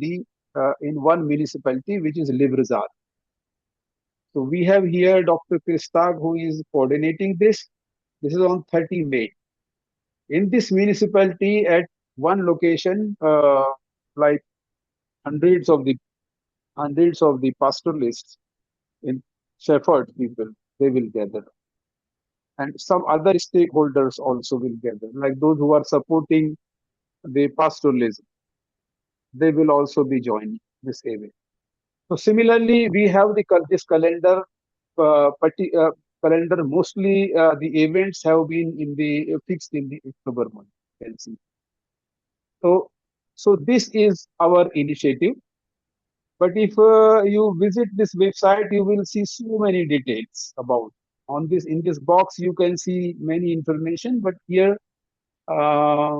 one municipality, which is Livrazad. So we have here Dr. Kristag, who is coordinating this. This is on 30 May. In this municipality, at one location, like hundreds of the pastoralists in shepherd people, they will gather. And some other stakeholders also will gather, like those who are supporting the pastoralism. They will also be joining this event. So similarly, we have this calendar. Calendar mostly the events have been fixed in the October month. You can see. So this is our initiative. But if you visit this website, you will see so many details about. In this box, you can see many information. But here, I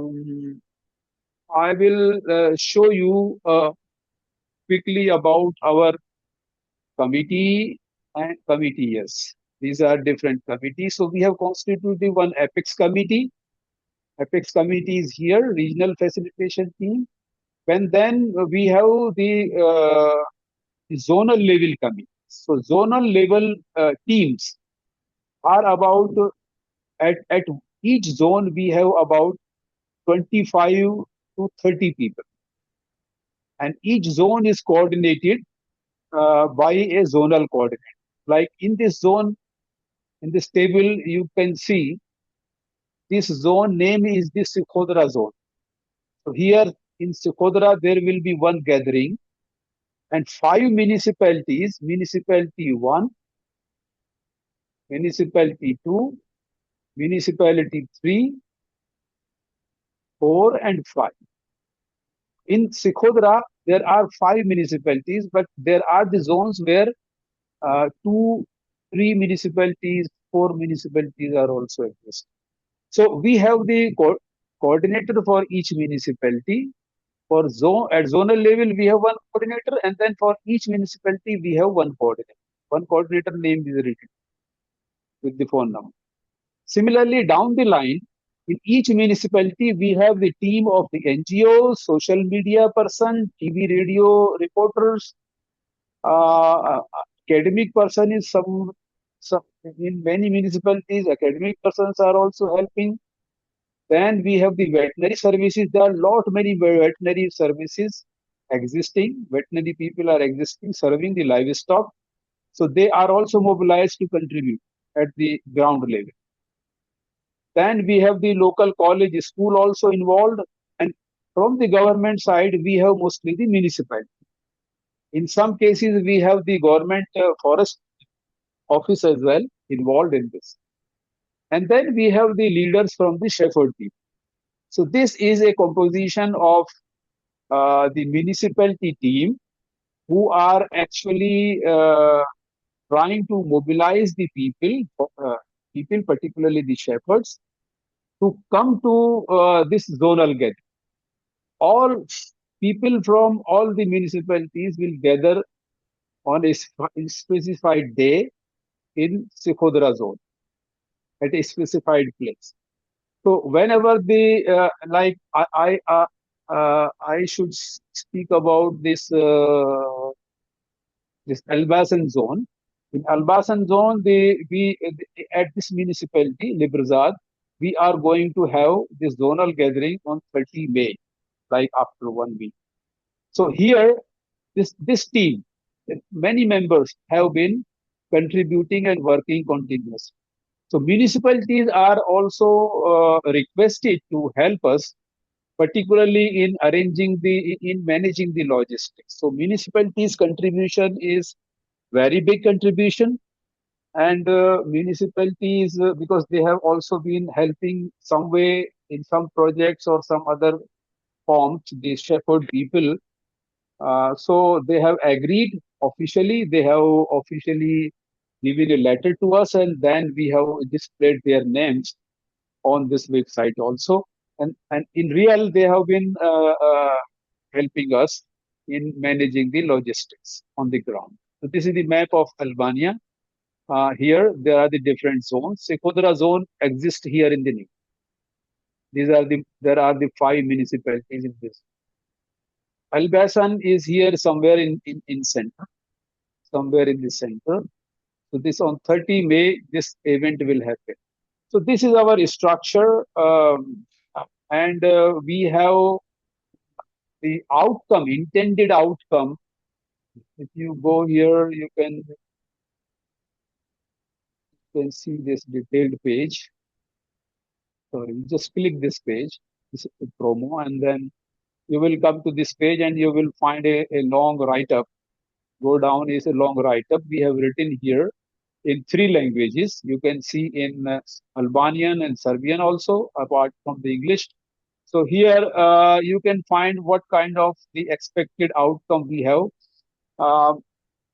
will show you quickly about our committee and committees. These are different committees. So we have constituted one Apex committee. Apex committee is here, regional facilitation team. And then we have the zonal level committee. So zonal level teams are about, at each zone, we have about 25 to 30 people. And each zone is coordinated by a zonal coordinator. Like in this zone, in this table, you can see this zone name is the Sikhodra zone. So here in Sikhodra, there will be one gathering and 5 municipalities, municipality 1, municipality 2, municipality 3, 4 and 5. In Sikhodra, there are 5 municipalities, but there are the zones where 2, 3 municipalities, 4 municipalities are also exist. So we have the coordinator for each municipality. For at zonal level, we have one coordinator, and then for each municipality, we have one coordinator. One coordinator name is written with the phone number. Similarly, down the line, in each municipality, we have the team of the NGOs, social media person, TV, radio reporters, academic person is some in many municipalities, academic persons are also helping. Then we have the veterinary services. There are many veterinary services existing. Veterinary people are existing, serving the livestock. So they are also mobilized to contribute at the ground level. Then we have the local college, school also involved. And from the government side, we have mostly the municipality. In some cases, we have the government forest office as well involved in this. And then we have the leaders from the shepherd people. So this is a composition of the municipality team who are actually trying to mobilize the people, particularly the shepherds, to come to this zonal gathering. All people from all the municipalities will gather on a specified day in Sikhodra zone at a specified place. So whenever the I should speak about this this Elbasan zone. In Elbasan zone, at this municipality, Livrazad, we are going to have this zonal gathering on 30 May, like after 1 week. So here this team, many members have been contributing and working continuously. So municipalities are also requested to help us, particularly in managing the logistics. So municipalities' contribution is very big contribution, and municipalities, because they have also been helping some way in some projects or some other forms, the shepherd people. So they have agreed officially. They have officially given a letter to us, and then we have displayed their names on this website also. And in real, they have been helping us in managing the logistics on the ground. So this is the map of Albania. Here there are the different zones. Sekodra zone exists here in the north. There are the 5 municipalities in this. Elbasan is here somewhere in center, somewhere in the center. So this on 30 May, this event will happen. So this is our structure, and we have the outcome, intended outcome. If you go here, you can see this detailed page. Sorry, just click this page, this is the promo, and then you will come to this page and you will find a long write-up. Go down is a long write-up. We have written here in 3 languages. You can see in Albanian and Serbian also, apart from the English. So here you can find what kind of the expected outcome we have.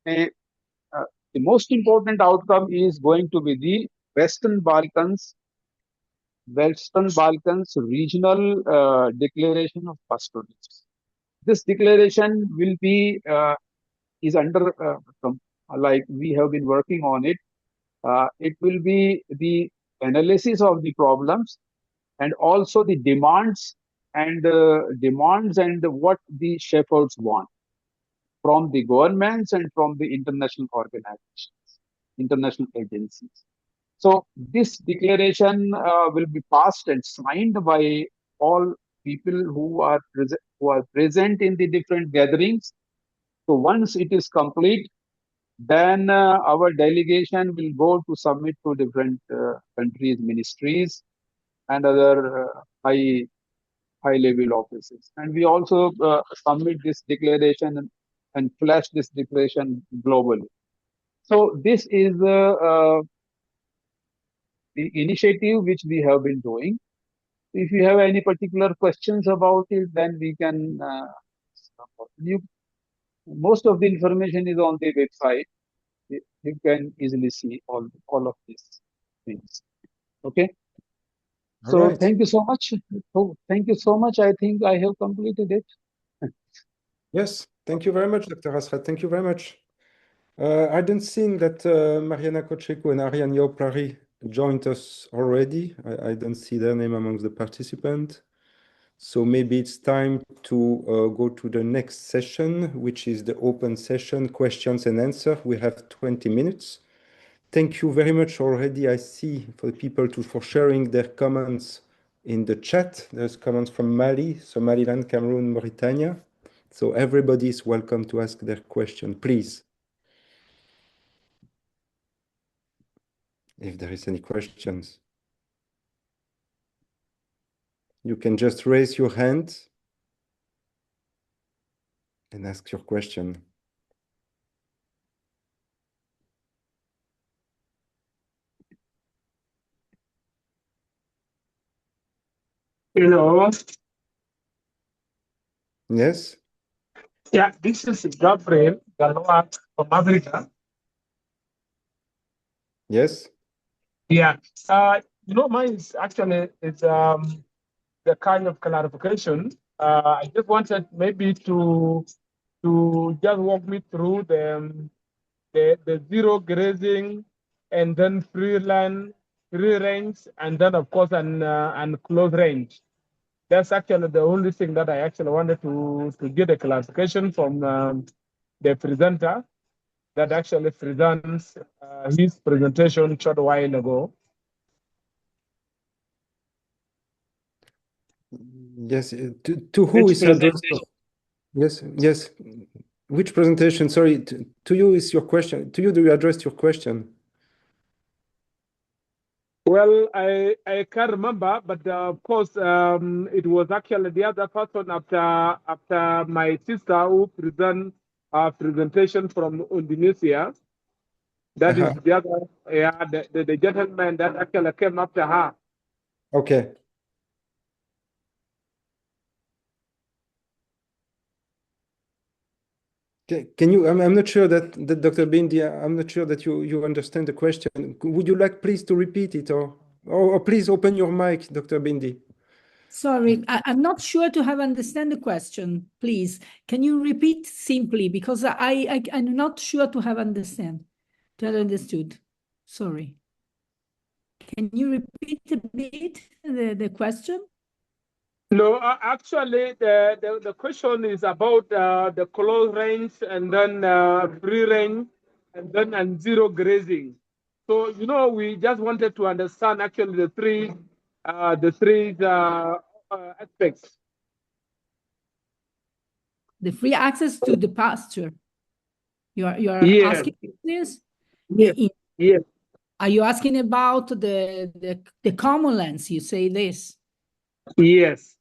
The most important outcome is going to be the Western Balkans regional declaration of pastoralists. This declaration will be is under like we have been working on it. It will be the analysis of the problems and also the demands and what the shepherds want from the governments and from the international organizations, international agencies. So this declaration will be passed and signed by all people who are present in the different gatherings. So once it is complete, then our delegation will go to submit to different countries, ministries, and other high level offices. And we also submit this declaration and flash this declaration globally. So this is the initiative which we have been doing. If you have any particular questions about it, then we can. Most of the information is on the website. You can easily see all of these things. Okay. So right. Thank you so much. Oh, thank you so much. I think I have completed it. Yes, thank you very much, Dr. Asrat. Thank you very much. I don't think that Mariana Kocheko and Ariane Yoplari joined us already. I don't see their name amongst the participants. So maybe it's time to go to the next session, which is the open session, questions and answers. We have 20 minutes. Thank you very much already. I see for the people for sharing their comments in the chat. There's comments from Mali, Somaliland, Cameroon, Mauritania. So everybody is welcome to ask their question, please. If there is any questions, you can just raise your hand and ask your question. Hello. Yes. Yeah, this is Gabriel Galoa from Africa. Yes. Yeah. Mine is actually the kind of clarification. I just wanted maybe to just walk me through the zero grazing and then free land, free range, and then of course and close range. That's actually the only thing that I actually wanted to get a clarification from the presenter that actually presents his presentation short while ago. Yes. To who is addressed? Yes. Yes. Which presentation? Sorry, to you is your question. To you, do you address your question? Well, I can't remember, but of course, it was actually the other person after my sister who present a presentation from Indonesia. That is the other, yeah, the gentleman that actually came after her. Okay. Can you? I'm not sure that Dr. Bindi. I'm not sure that you understand the question. Would you like please to repeat it, or please open your mic, Dr. Bindi? Sorry, I'm not sure to have understand the question. Please, can you repeat simply, because I'm not sure to have understood. Sorry. Can you repeat a bit the question? No, actually, the question is about the close range and then free range and zero grazing. So, you know, we just wanted to understand actually the three aspects. The free access to the pasture. You are Yes. asking this? Yes. Yes. Are you asking about the common lands? You say this? Yes.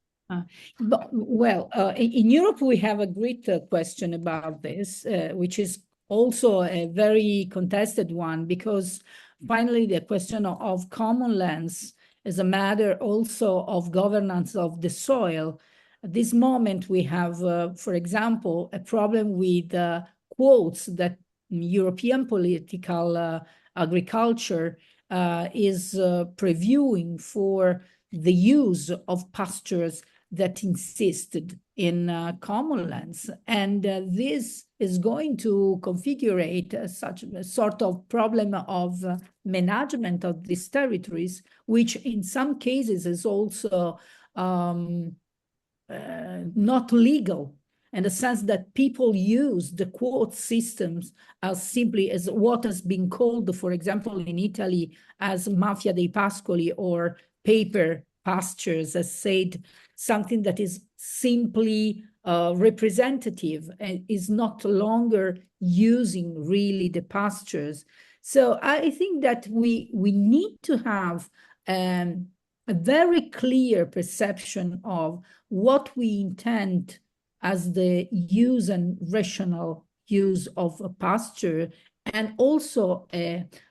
Well, in Europe, we have a great question about this, which is also a very contested one, because finally the question of common lands is a matter also of governance of the soil. At this moment, we have, for example, a problem with quotas that European political agriculture is previewing for the use of pastures that insisted in common lands. And this is going to configure such a sort of problem of management of these territories, which in some cases is also not legal, in the sense that people use the quote systems as simply as what has been called, for example, in Italy, as mafia dei pascoli, or paper pastures, as said, something that is simply representative and is not longer using really the pastures. So I think that we need to have a very clear perception of what we intend as the use and rational use of a pasture, and also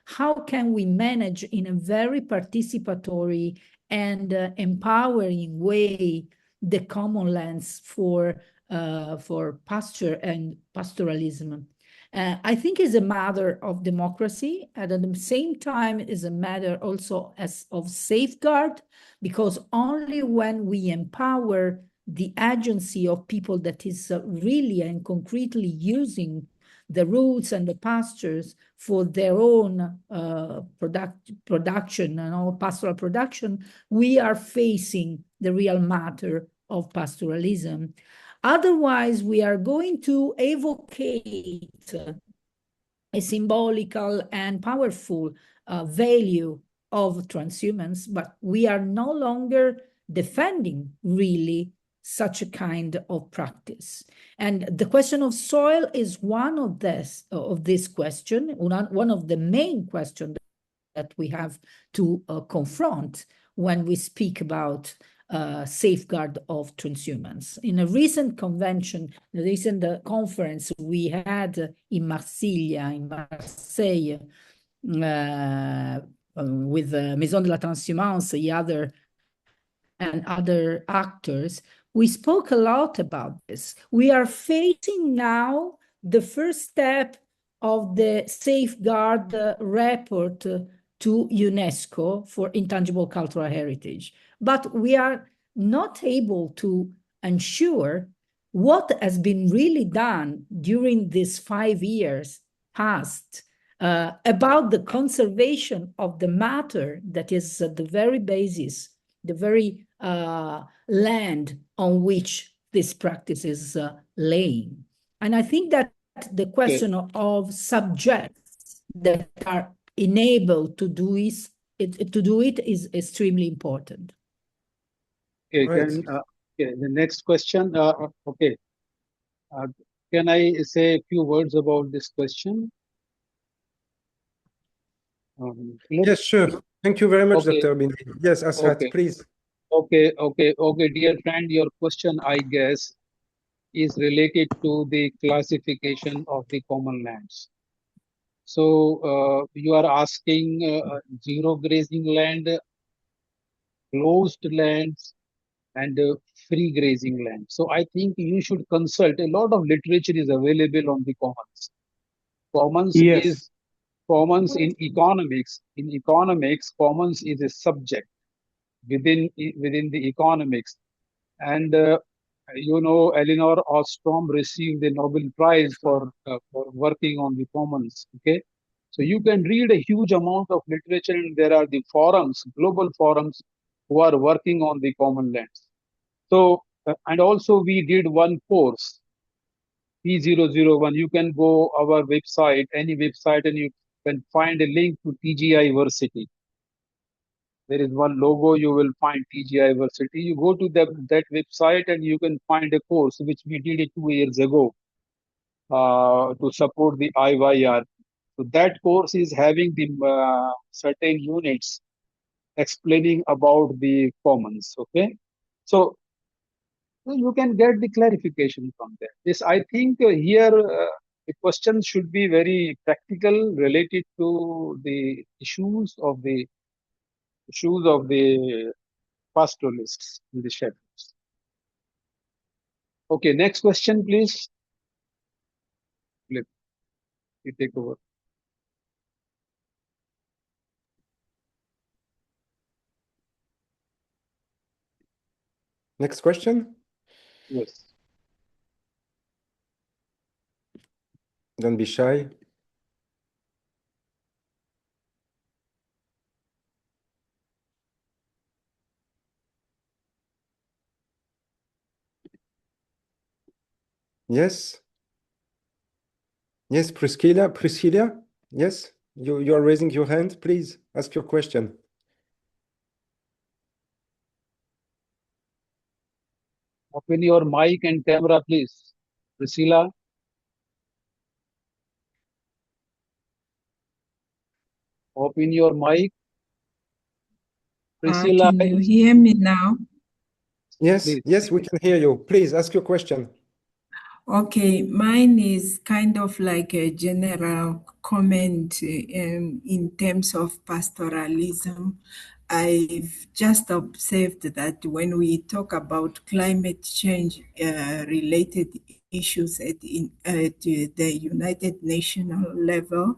how can we manage in a very participatory and empowering way the common lands for pasture and pastoralism. I think is a matter of democracy, and at the same time is a matter also of safeguard, because only when we empower the agency of people that is really and concretely using the roots and the pastures for their own production and all pastoral production, we are facing the real matter of pastoralism. Otherwise, we are going to evocate a symbolical and powerful value of transhumance, but we are no longer defending really such a kind of practice. And the question of soil is one of this question, one of the main questions that we have to confront when we speak about safeguard of transhumance. In a recent convention, the recent conference we had in Marseille, with Maison de la Transhumance and other actors, we spoke a lot about this. We are facing now the first step of the safeguard report to UNESCO for intangible cultural heritage. But we are not able to ensure what has been really done during these 5 years past about the conservation of the matter that is the very basis, the very land on which this practice is laying. And I think that the question of subjects that are enabled to do it is extremely important. Okay, Right. then the next question. can I say a few words about this question? Yes, sure. Thank you very much, Okay. Dr. Binzi. Yes, Asrat, Okay. please. Okay, dear friend, your question, I guess, is related to the classification of the common lands. So you are asking zero grazing land, closed lands, and free grazing land. So I think you should consult. A lot of literature is available on the commons. Commons in economics. In economics, commons is a subject within the economics. And you know, Elinor Ostrom received the Nobel Prize for working on the commons. Okay, so you can read a huge amount of literature, and there are the forums, global forums, who are working on the common lands. So and also we did one course, P001. You can go our website, any website, and you can find a link to TGI University. There is one logo, you will find TGI University. You go to that website and you can find a course which we did it 2 years ago to support the IYRP. So that course is having the certain units explaining about the commons. Okay, so you can get the clarification from there. This, I think, here the question should be very practical, related to the issues of the pastoralists in the shepherds. Okay, next question, please. Flip. You take over. Next question. Yes. Don't be shy. Yes. Yes, Priscilla. Yes, you are raising your hand. Please ask your question. Open your mic and camera, please. Priscilla. Open your mic. Priscilla. Can you hear me now? Yes, Please. yes, we can hear you. Please ask your question. Okay, mine is kind of like a general comment in terms of pastoralism. I've just observed that when we talk about climate change related issues at the United Nations level,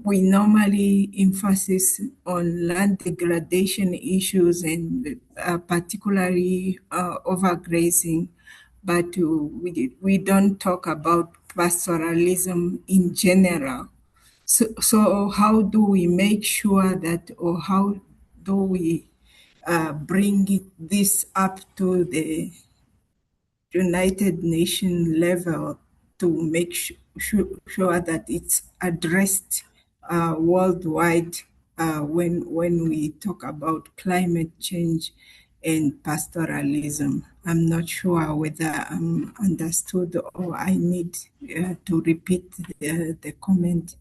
we normally emphasize on land degradation issues and particularly overgrazing, but we don't talk about pastoralism in general. So how do we make sure that, or how do we bring this up to the United Nations level to make sure that it's addressed worldwide when we talk about climate change and pastoralism? I'm not sure whether I'm understood or I need to repeat the comment.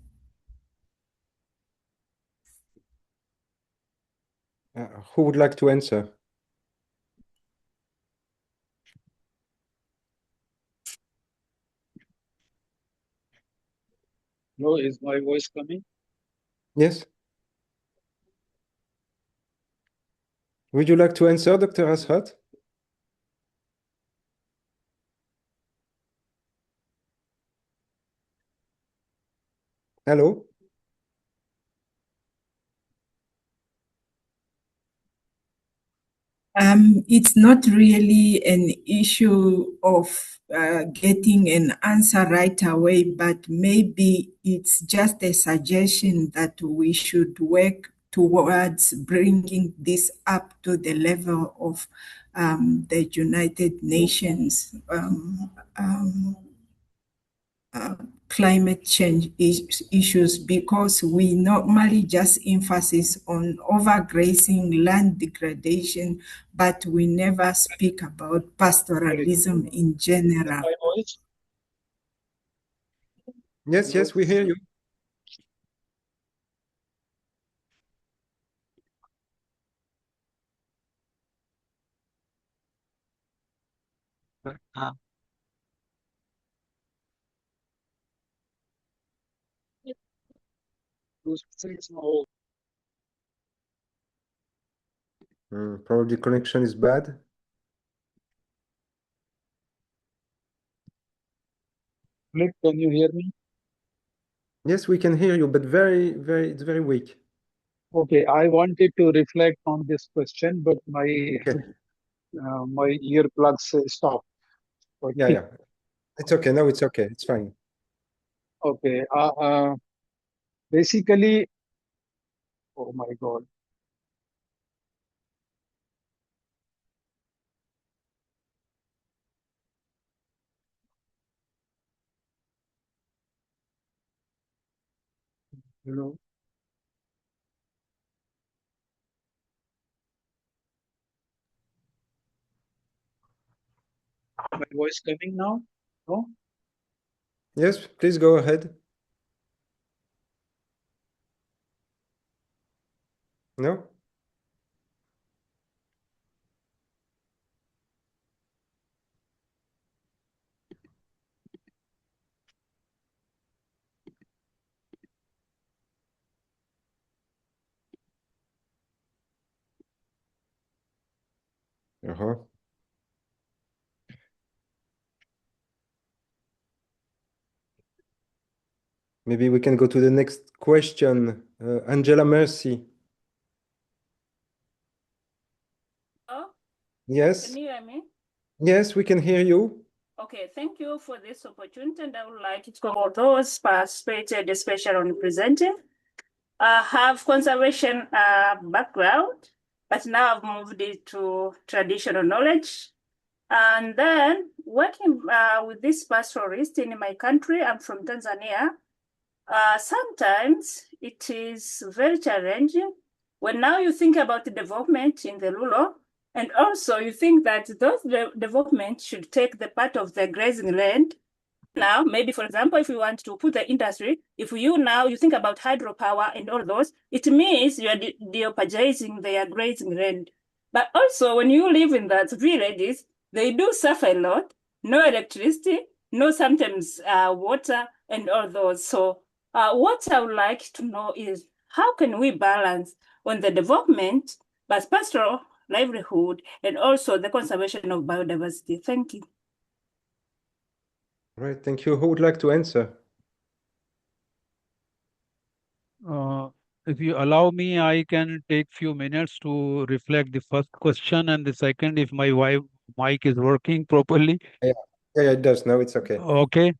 Who would like to answer? No, is my voice coming? Yes. Would you like to answer, Dr. Asrat? Hello? It's not really an issue of getting an answer right away, but maybe it's just a suggestion that we should work towards bringing this up to the level of the United Nations climate change issues, because we normally just emphasize on overgrazing, land degradation, but we never speak about pastoralism in general. Yes, yes, we hear you. Probably connection is bad. Nick, can you hear me? Yes, we can hear you, but it's very weak. Okay, I wanted to reflect on this question, but my my earplugs stopped. Okay. Yeah. It's okay. No, it's okay. It's fine. Okay. Basically, oh my God. Hello. My voice coming now? No? Yes, please go ahead. No? Uh-huh. Maybe we can go to the next question. Angela Mercy. Oh, Yes. can you hear me? Yes, we can hear you. Okay, thank you for this opportunity, and I would like to call those participated, especially on presenting. I have conservation background, but now I've moved into traditional knowledge. And then working with this pastoralist in my country, I'm from Tanzania. Sometimes it is very challenging when now you think about the development in the rural, and also you think that those development should take the part of the grazing land. Now, maybe for example, if you want to put the industry, if you think about hydropower and all those, it means you are deopagizing their grazing land. But also when you live in that villages, they do suffer a lot, no electricity, no sometimes water and all those. So what I would like to know is how can we balance on the development, but pastoral livelihood, and also the conservation of biodiversity? Thank you. Right, thank you. Who would like to answer? If you allow me, I can take few minutes to reflect the first question, and the second, if my mic is working properly. Yeah, it does. No, it's okay. Okay.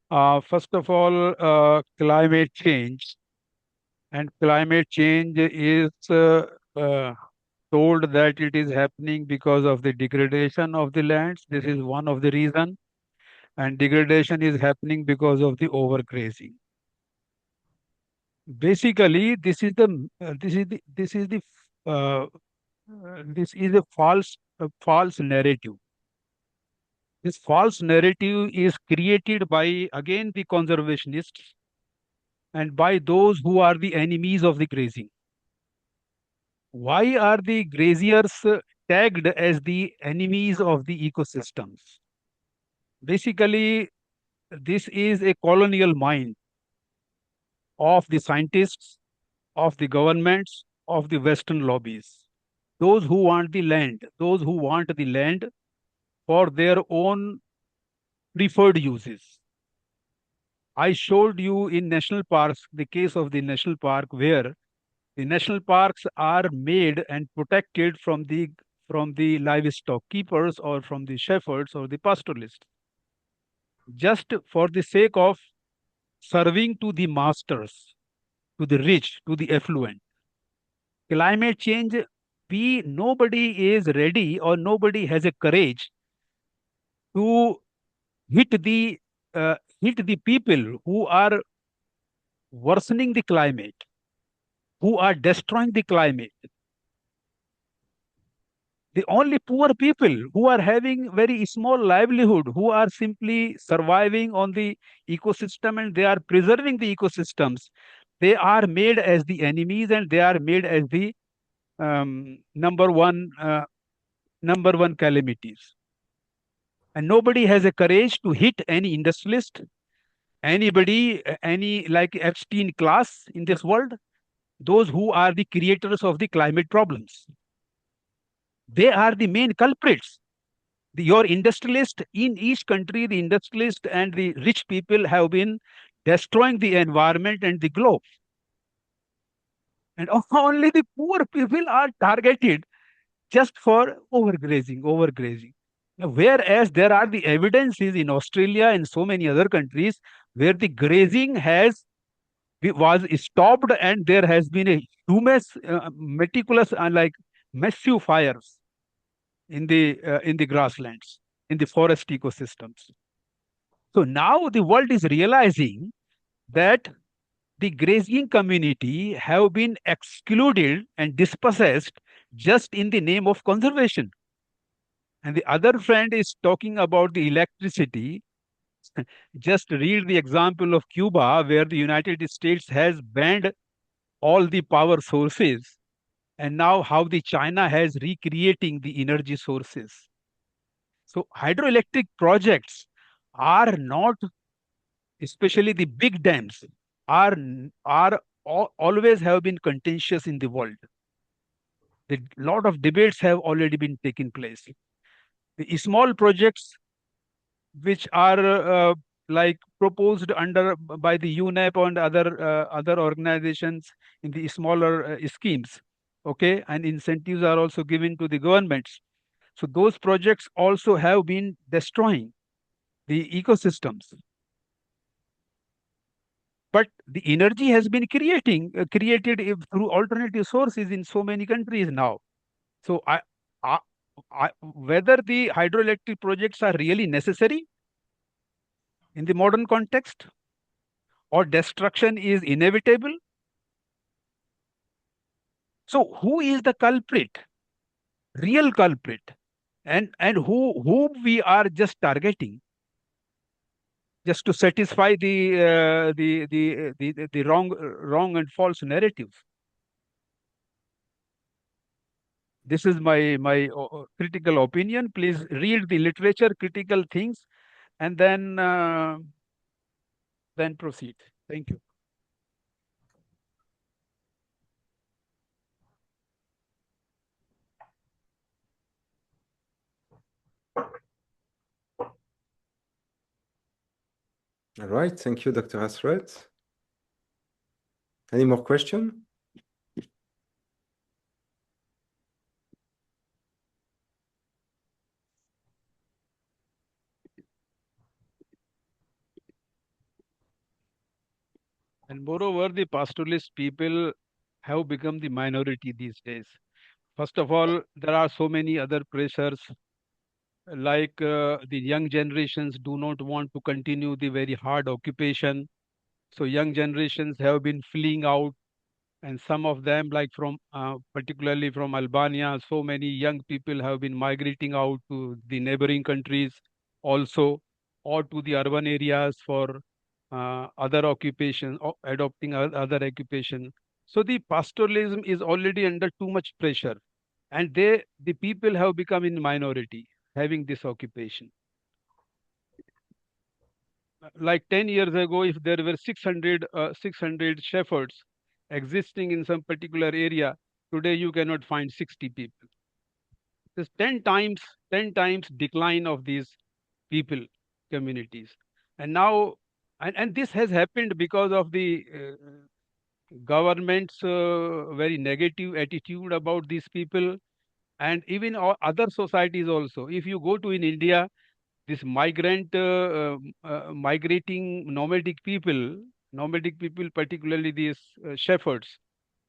First of all, climate change. And climate change is told that it is happening because of the degradation of the lands. This is one of the reason. And degradation is happening because of the overgrazing. Basically, this is a false narrative. This false narrative is created by, again, the conservationists and by those who are the enemies of the grazing. Why are the graziers tagged as the enemies of the ecosystems? Basically, this is a colonial mind of the scientists, of the governments, of the Western lobbies. Those who want the land for their own preferred uses. I showed you in national parks the case of the national park where the national parks are made and protected from the livestock keepers or from the shepherds or the pastoralists, just for the sake of serving to the masters, to the rich, to the affluent. Climate change, nobody is ready or nobody has a courage to hit the people who are worsening the climate, who are destroying the climate. The only poor people who are having very small livelihood, who are simply surviving on the ecosystem and they are preserving the ecosystems, they are made as the enemies and they are made as the number one calamities. And nobody has a courage to hit any industrialist, anybody, any like Epstein class in this world, those who are the creators of the climate problems. They are the main culprits. Your industrialist in each country, the industrialist and the rich people have been destroying the environment and the globe. And only the poor people are targeted just for overgrazing. Whereas there are the evidences in Australia and so many other countries where the grazing was stopped and there has been a humus, meticulous, like massive fires in the grasslands, in the forest ecosystems. So now the world is realizing that the grazing community have been excluded and dispossessed just in the name of conservation. And the other friend is talking about the electricity. Just read the example of Cuba, where the United States has banned all the power sources, and now how the China has recreating the energy sources. So hydroelectric projects are not, especially the big dams, are always have been contentious in the world. A lot of debates have already been taking place. The small projects which are like proposed by the UNEP and other organizations in the smaller schemes, okay, and incentives are also given to the governments. So those projects also have been destroying the ecosystems. But the energy has been created through alternative sources in so many countries now. So whether the hydroelectric projects are really necessary in the modern context or destruction is inevitable. So who is the culprit, real culprit, and whom we are just targeting just to satisfy the wrong and false narratives? This is my critical opinion. Please read the literature, critical things, and then proceed. Thank you. All right, thank you, Dr. Hasret. Any more questions? And moreover, the pastoralist people have become the minority these days. First of all, there are so many other pressures, like the young generations do not want to continue the very hard occupation. So young generations have been fleeing out, and some of them, like from particularly from Albania, so many young people have been migrating out to the neighboring countries also, or to the urban areas for other occupation, or adopting other occupation. So the pastoralism is already under too much pressure, and the people have become in minority having this occupation. Like 10 years ago, if there were 600 shepherds existing in some particular area, today you cannot find 60 people. There's 10 times decline of these people, communities. And now, and this has happened because of the government's very negative attitude about these people, and even other societies also. If you go to in India, this migrating nomadic people, particularly these shepherds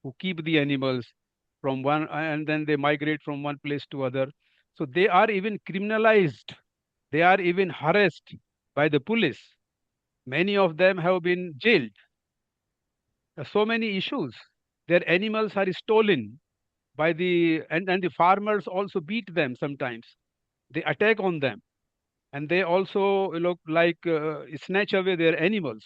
who keep the animals from one, and then they migrate from one place to other. So they are even criminalized. They are even harassed by the police. Many of them have been jailed. So many issues. Their animals are stolen. by and the farmers also beat them sometimes. They attack on them, and they also look like snatch away their animals.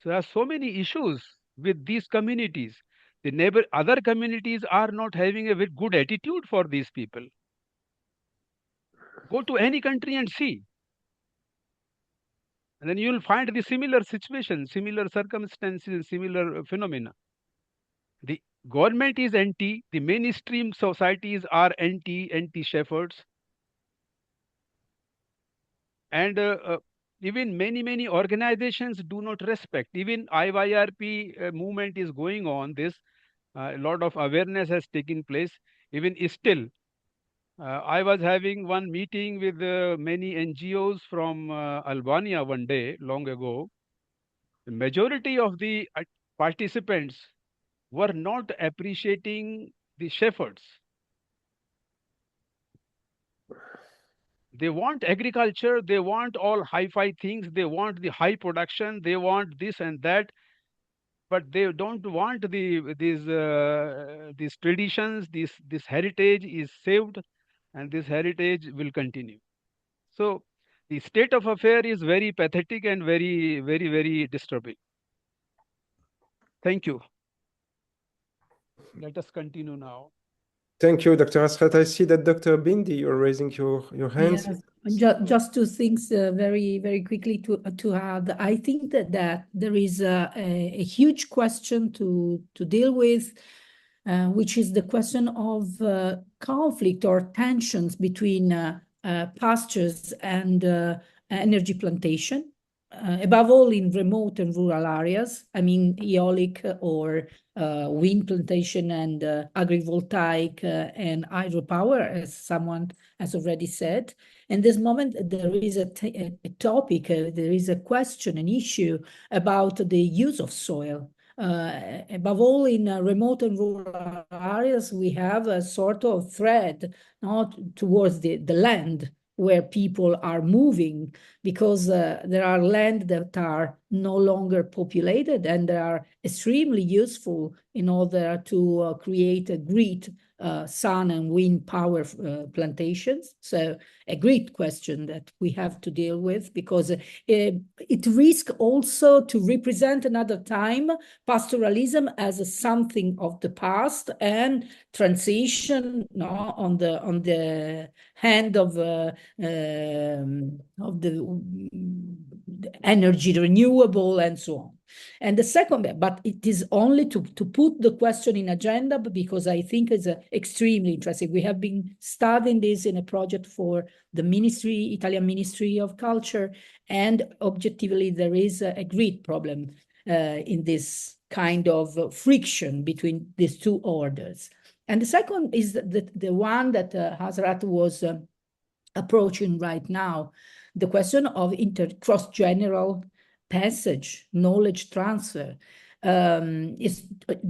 So there are so many issues with these communities. The other communities are not having a very good attitude for these people. Go to any country and see. And then you will find the similar situation, similar circumstances, similar phenomena. The government is anti, the mainstream societies are anti-shepherds. And even many organizations do not respect. Even IYRP movement is going on. A lot of awareness has taken place. Even still, I was having one meeting with many NGOs from Albania one day, long ago. The majority of the participants were not appreciating the shepherds. They want agriculture, they want all hi-fi things, they want the high production, they want this and that, but they don't want these traditions, this heritage is saved, and this heritage will continue. So the state of affair is very pathetic and very disturbing. Thank you. Let us continue now. Thank you, Dr. Asrat. I see that Dr. Bindi, you're raising your hands. Yes. Just two things very quickly to add. I think that there is a huge question to deal with, which is the question of conflict or tensions between pastures and energy plantation, above all in remote and rural areas. I mean, eolic or wind plantation and agrivoltaic and hydropower, as someone has already said. In this moment, there is a topic, there is a question, an issue about the use of soil. Above all, in remote and rural areas, we have a sort of thread not towards the land where people are moving, because there are land that are no longer populated and they are extremely useful in order to create a great sun and wind power plantations. So a great question that we have to deal with, because it risks also to represent another time pastoralism as something of the past and transition on the hand of the energy renewable and so on. And the second, but it is only to put the question in agenda, because I think it's extremely interesting. We have been studying this in a project for the Italian Ministry of Culture, and objectively there is a great problem in this kind of friction between these two orders. And the second is the one that Hazrat was approaching right now, the question of cross-general passage, knowledge transfer. It's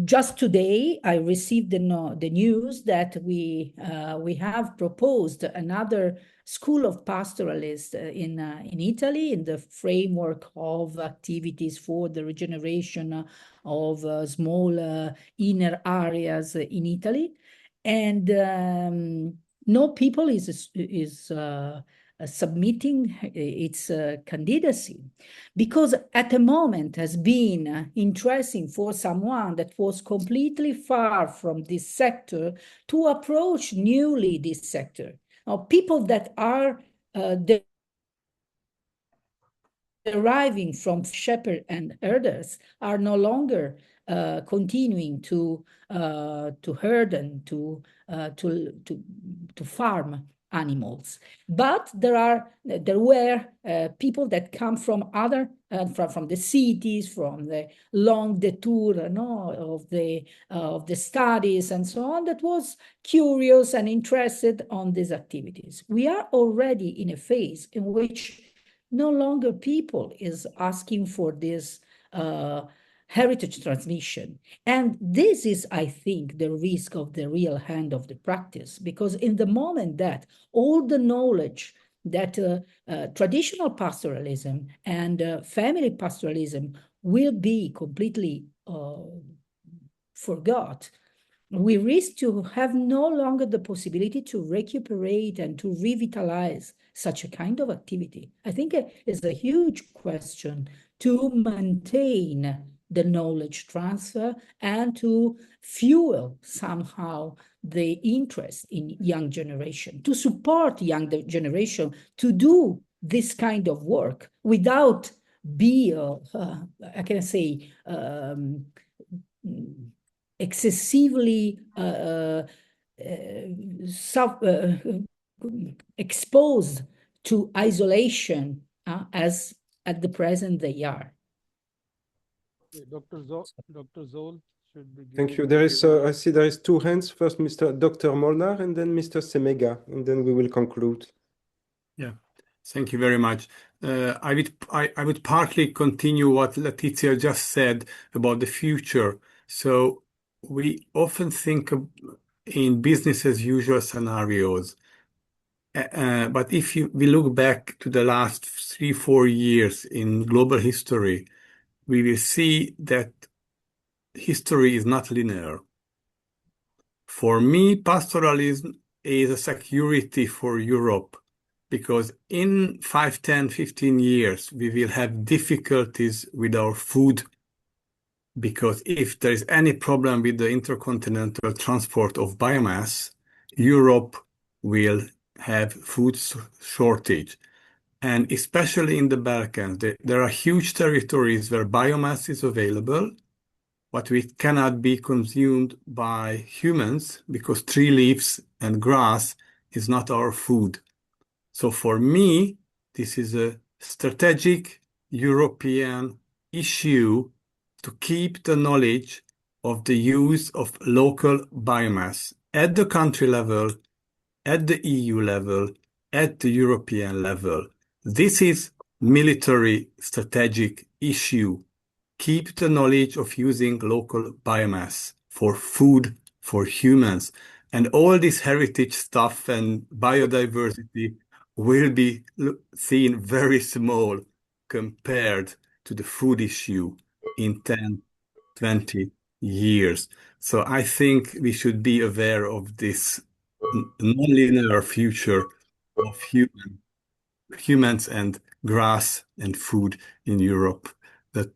just today I received the news that we have proposed another school of pastoralists in Italy, in the framework of activities for the regeneration of small inner areas in Italy, and no people is submitting its candidacy, because at the moment has been interesting for someone that was completely far from this sector to approach newly this sector. Now, people that are deriving from shepherd and herders are no longer continuing to herd and to farm animals, but there were people that come from other from the cities, from the long detour of the studies and so on, that was curious and interested on these activities. We are already in a phase in which no longer people is asking for this heritage transmission. And this is, I think, the risk of the real hand of the practice, because in the moment that all the knowledge that traditional pastoralism and family pastoralism will be completely forgot, we risk to have no longer the possibility to recuperate and to revitalize such a kind of activity. I think it's a huge question to maintain the knowledge transfer and to fuel somehow the interest in young generation, to support young generation to do this kind of work without be, I can say, excessively exposed to isolation as at the present they are. Dr. Zol should be. Thank you. There is, I see there is two hands. First, Dr. Molnar, and then Mr. Semega, and then we will conclude. Yeah, thank you very much. I would partly continue what Letizia just said about the future. So we often think in business as usual scenarios. But if we look back to the last 3-4 years in global history, we will see that history is not linear. For me, pastoralism is a security for Europe, because in 5, 10, 15 years, we will have difficulties with our food, because if there is any problem with the intercontinental transport of biomass, Europe will have food shortage. And especially in the Balkans, there are huge territories where biomass is available, but it cannot be consumed by humans because tree leaves and grass is not our food. So for me, this is a strategic European issue to keep the knowledge of the use of local biomass at the country level, at the EU level, at the European level. This is military strategic issue. Keep the knowledge of using local biomass for food, for humans. And all this heritage stuff and biodiversity will be seen very small compared to the food issue in 10, 20 years. So I think we should be aware of this non-linear future of humans and grass and food in Europe.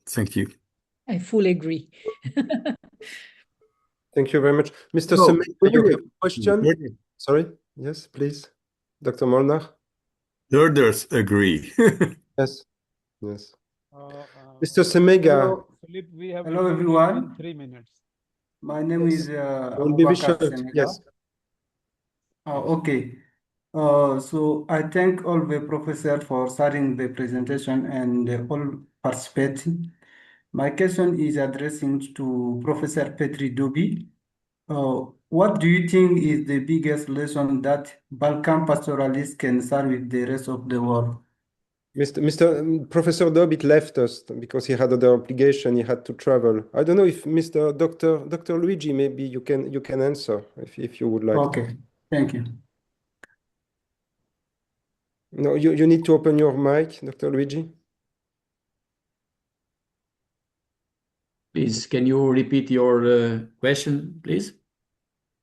Thank you. I fully agree. Thank you very much. Mr. Semega, you have a question? Sorry? Yes, please. Dr. Molnar? Others agree. Yes. Yes. Mr. Semega. Hello, everyone. 3 minutes. My name is will be Abubakar short. Semega. Yes. Okay. So I thank all the professors for starting the presentation and all participating. My question is addressing to Professor Petri Dubi. What do you think is the biggest lesson that Balkan pastoralists can share with the rest of the world? Professor Dobit left us because he had other obligation. He had to travel. I don't know if Dr. Luigi, maybe you can answer if you would like. Okay, thank you. No, you need to open your mic, Dr. Luigi. Please, can you repeat your question, please?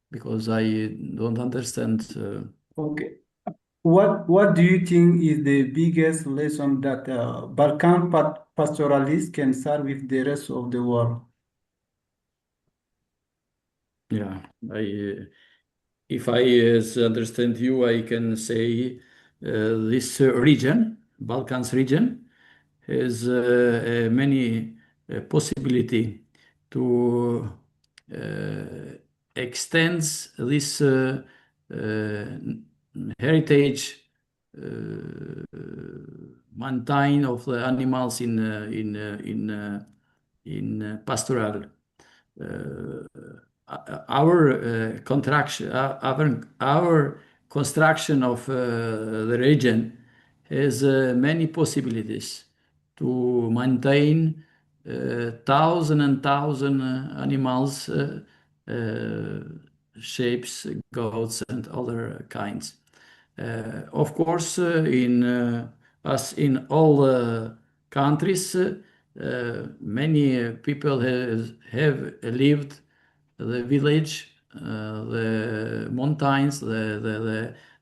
Because I don't understand. Okay. What do you think is the biggest lesson that Balkan pastoralists can share with the rest of the world? Yeah, if I understand you, I can say this region, Balkans region, has many possibility to extend this heritage, maintain of the animals in pastoral. Our construction of the region has many possibilities to maintain thousand and thousand animals, sheep, goats, and other kinds. Of course, as in all countries, many people have lived the village the mountains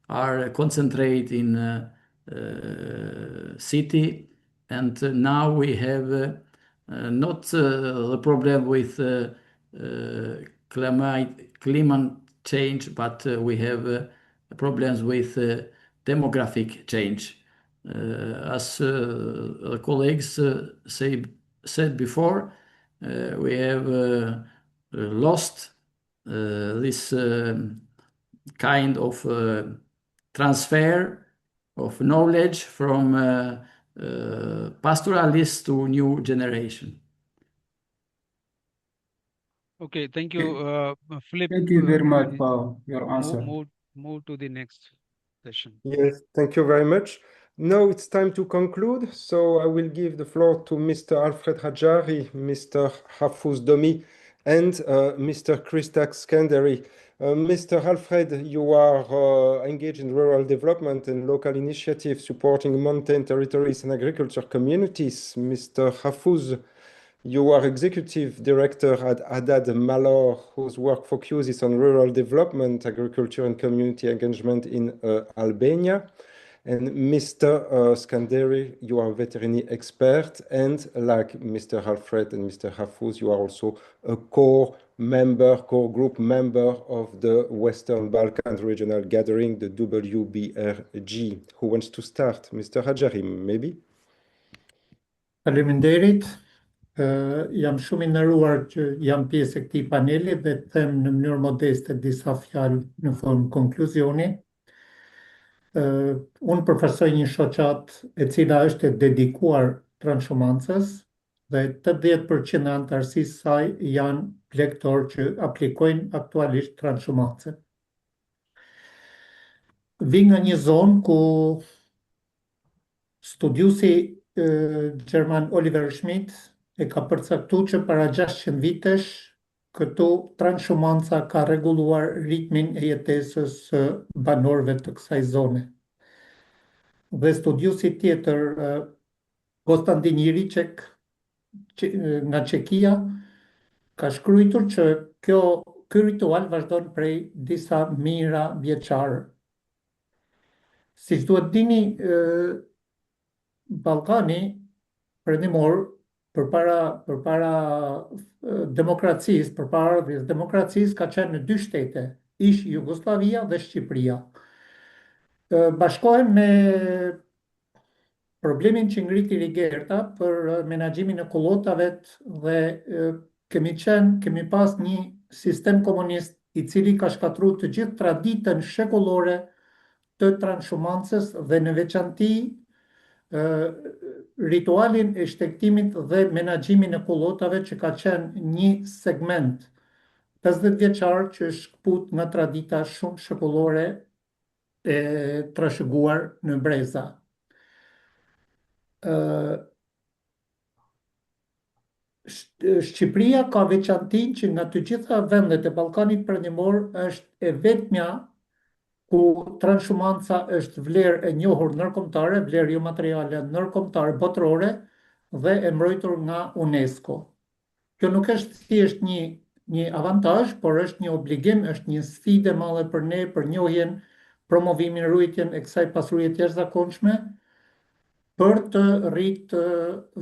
are concentrated in city, and now we have not the problem with climate change, but we have problems with demographic change. As colleagues said before, we have lost this kind of transfer of knowledge from pastoralists to new generation. Okay, thank you, Philip. Thank you very much for your answer. Move to the next session. Yes, thank you very much. Now it's time to conclude, so I will give the floor to Mr. Alfred Hajari, Mr. Hafuz Domi, and Mr. Kristak Skanderi. Mr. Alfred, you are engaged in rural development and local initiatives supporting mountain territories and agriculture communities. Mr. Hafuz, you are executive director at Haddad Malor, whose work focuses on rural development, agriculture, and community engagement in Albania. And Mr. Skanderi, you are a veterinary expert, and like Mr. Alfred and Mr. Hafuz, you are also a core group member of the Western Balkans Regional Gathering, the WBRG. Who wants to start? Mr. Hajari, maybe? Faleminderit. Jam shumë i nderuar që jam pjesë e këtij paneli dhe them në mënyrë modeste disa fjalë në formë konkluzioni. Unë përfaqësoj një shoqat e cila është e dedikuar transhumancës dhe 80% e antarësisë saj janë plegëtorë që aplikojnë aktualisht transhumancën. Vi nga një zonë ku studiusi Gjerman Oliver Schmidt e ka përcaktuar që para 600 vitesh këtu transhumanca ka rregulluar ritmin e jetesës së banorëve të kësaj zone. Dhe studiusi tjetër, Konstantin Jiriček nga Çekia, ka shkruar që ky ritual vazhdon prej disa mijëra vjeçare. Siç duhet dini, Ballkani perëndimor përpara demokracisë, përpara ardhjes demokracisë ka qenë në 2 shtete, ish Jugosllavia dhe Shqipëria. Bashkohen me problemin që ngriti Rigerta për menaxhimin e kullotave dhe kemi pas një sistem komunist i cili ka shkatruar të gjithë traditën shekullore të transhumancës dhe në veçanti ritualin e shtektimit dhe menaxhimin e kullotave që ka qenë një segment 50 vjeçar që është shkput nga tradita shumë shekullore e trashëguar në breza. Shqipëria ka veçantin që nga të gjitha vendet e Ballkanit Perëndimor është e vetmja ku transhumanca është vlerë e njohur ndërkombëtare, vlerë jo materiale ndërkombëtare botërore dhe e mbrojtur nga UNESCO. Kjo nuk është thjesht një avantazh, por është një obligim, është një sfidë e madhe për ne për njohjen, promovimin, ruajtjen e kësaj pasurie të jashtëzakonshme për të rritë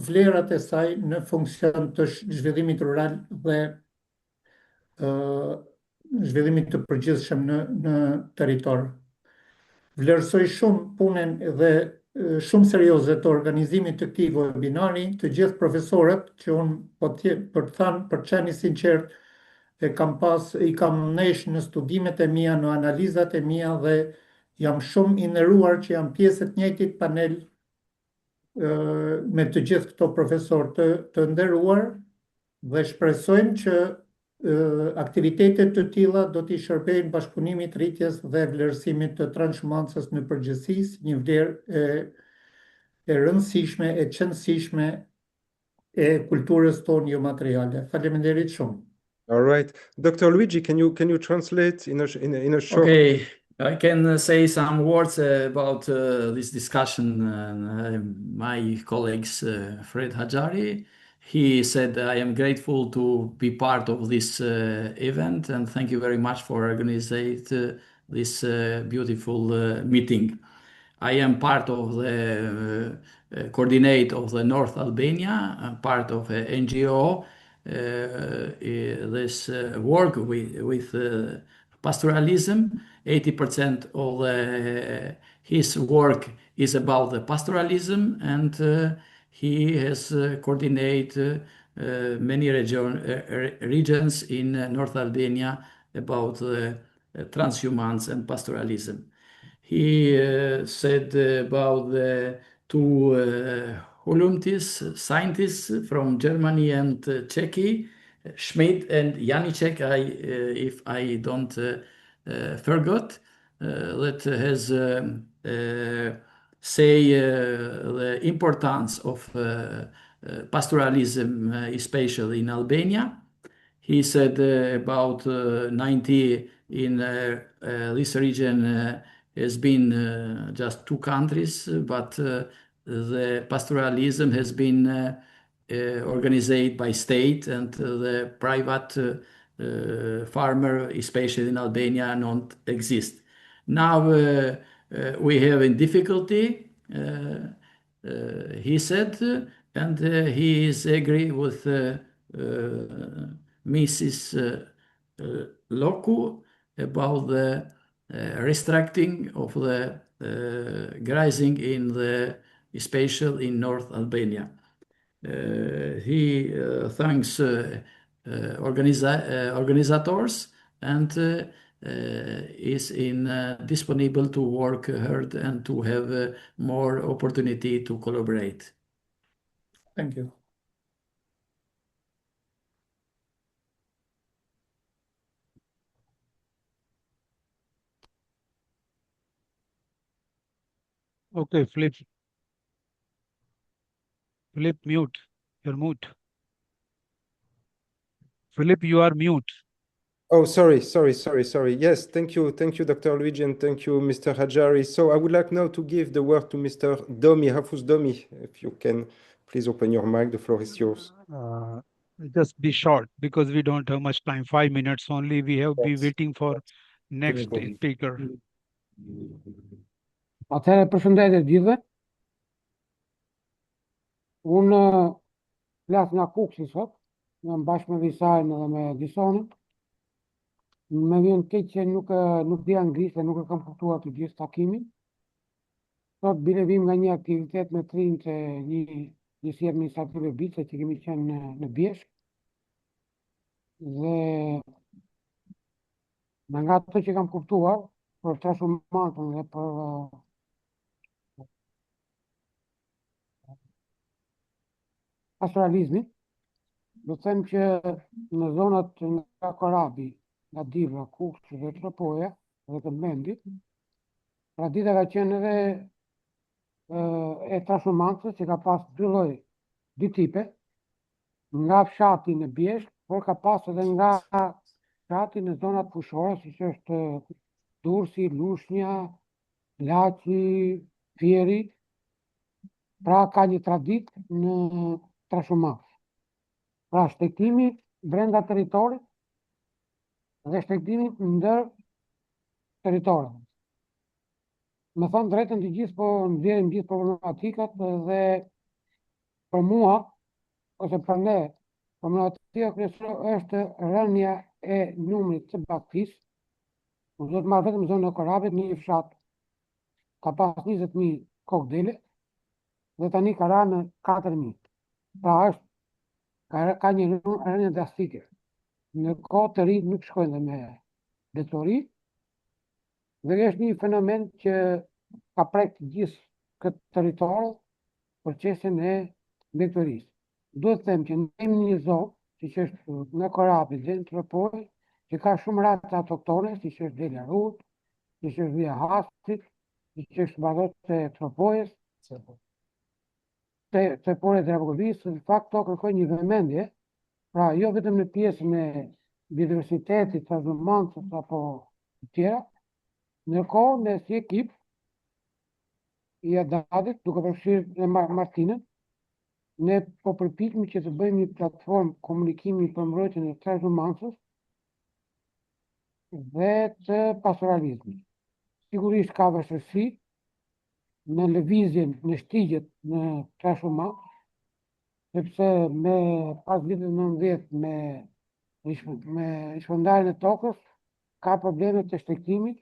vlerat e saj në funksion të zhvillimit rural dhe zhvillimit të përgjithshëm në territor. Vlerësoj shumë punën dhe shumë serioze të organizimit të këtij webinari, të gjithë profesorët që unë për të thënë për të qenë sinqert i kam nesh në studimet e mia, në analizat e mia dhe jam shumë i nderuar që jam pjesë e të njëjtit panel me të gjithë këto profesorë të nderuar dhe shpresojmë që aktivitetet të tilla do t'i shërbejnë bashkëpunimit, rritjes dhe vlerësimit të transhumancës në përgjithësi, një vlerë e rëndësishme, e qëndësishme e kulturës tonë jo materiale. Faleminderit shumë. All right. Dr. Luigi, can you translate in a short... Okay, I can say some words about this discussion. My colleagues, Fred Hajari, he said, I am grateful to be part of this event, and thank you very much for organizing this beautiful meeting. I am part of the coordinate of the North Albania, part of a NGO. This work with pastoralism. 80% of his work is about the pastoralism, and he has coordinated many regions in North Albania about transhumance and pastoralism. He said about the two Olympists, scientists from Germany and Czechia, Schmidt and Janicek, if I don't forgot, that has say the importance of pastoralism, especially in Albania. He said about 90 in this region has been just two countries, but the pastoralism has been organized by state, and the private farmer, especially in Albania, don't exist. Now we have a difficulty, he said, and he is agree with Mrs. Loku about the restricting of the grazing in the especially in North Albania. He thanks organizers and is disponible to work hard and to have more opportunity to collaborate. Thank you. Okay, Philip. Philip, mute. You're mute. Philip, you are mute. Oh, sorry. Yes, thank you, Dr. Luigi, and thank you, Mr. Hajari. So I would like now to give the word to Mr. Domi, Hafuz Domi. If you can, please open your mic. The floor is yours. Just be short because we don't have much time. 5 minutes only. We have been waiting for next speaker. Atëherë përshëndetje gjithëve. Unë flas nga Kuksi sot, jam bashkë me Visajnë dhe me Disonin. Me vjen keq që nuk di anglisht dhe nuk e kam kuptuar të gjithë takimin. Sot bile vim nga një aktivitet me trinj të njësi administrative bice që kemi qenë në Bjeshk. Dhe nga ato që kam kuptuar për transhumansën dhe për pastoralizmin, do të them që në zonat nga Korabi, nga Divra, Kuksi dhe Tropoja dhe të Mendit, tradita ka qenë edhe e transhumansës që ka pas dy tipe, nga fshati në Bjeshk, por ka pas edhe nga fshati në zonat fushore, siç është Durrësi, Lushnja, Laçi, Fieri. Pra ka një traditë në transhumansë. Pra shtektimi brenda territorit dhe shtektimi ndër territoret. Me thonë drejtën të gjithë po nxjerrim gjithë problematikat dhe për mua ose për ne problematika kryesore është rënja e numrit të baktisë. Do të marrë vetëm zonën e Korabit në një fshat ka pas 20.000 kokdele dhe tani ka rënë 4.000. Pra ka një rënje drastike. Në kohë të rinj nuk shkojnë dhe me letori, dhe është një fenomen që ka prek gjithë këtë territorë për çështjen e letorisë. Duhet të them që ne kemi një zonë, siç është në Korabi dhe në Tropoj, që ka shumë race autoktone, siç është Dela Rut, siç është Via Hastit, siç është Barrot e Tropojës, Tepore dhe Dragovisë, në fakt to kërkojnë një vëmendje, pra jo vetëm në pjesën e biodiversitetit, transhumansës apo të tjera, ndërkohë ne si ekip i Adadit, duke përfshirë dhe Martinën, ne po përpiqemi që të bëjmë një platformë komunikimi për mbrojtjen e transhumancës dhe të pastoralizmit. Sigurisht ka vështirësi në lëvizjen, në shtigjet në transhumancë, sepse pas vitit 90 me shpërndarjen e tokës ka probleme të shtektimit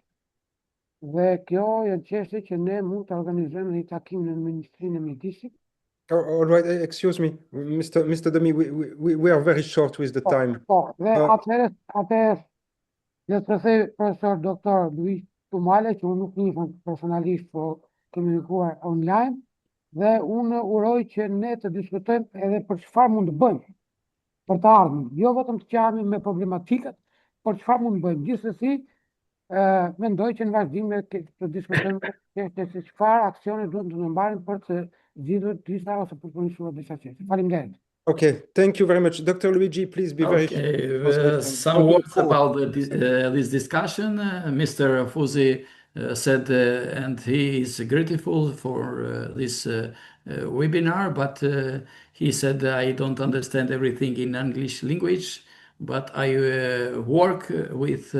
dhe kjo janë çështje që ne mund të organizojmë një takim në Ministrinë e Mjedisit. All right, excuse me, Mr. Demi, we are very short with the time. Dhe atëherë le të thej profesor doktor Luis Tumale, që unë nuk njihem personalisht, po komunikuar online, dhe unë uroj që ne të diskutojmë edhe për çfarë mund të bëjmë për të ardhmen, jo vetëm të qami me problematikat, por çfarë mund të bëjmë. Gjithsesi, mendoj që në vazhdim ne të diskutojmë se çfarë aksione duhet të ndërmarrim për të zgjidhur disa ose për të punisuar disa çështje. Faleminderit. Okay, thank you very much. Dr. Luigi, please be very short. Some words about this discussion. Mr. Fusi said, and he is grateful for this webinar, but he said, I don't understand everything in English language, but I work with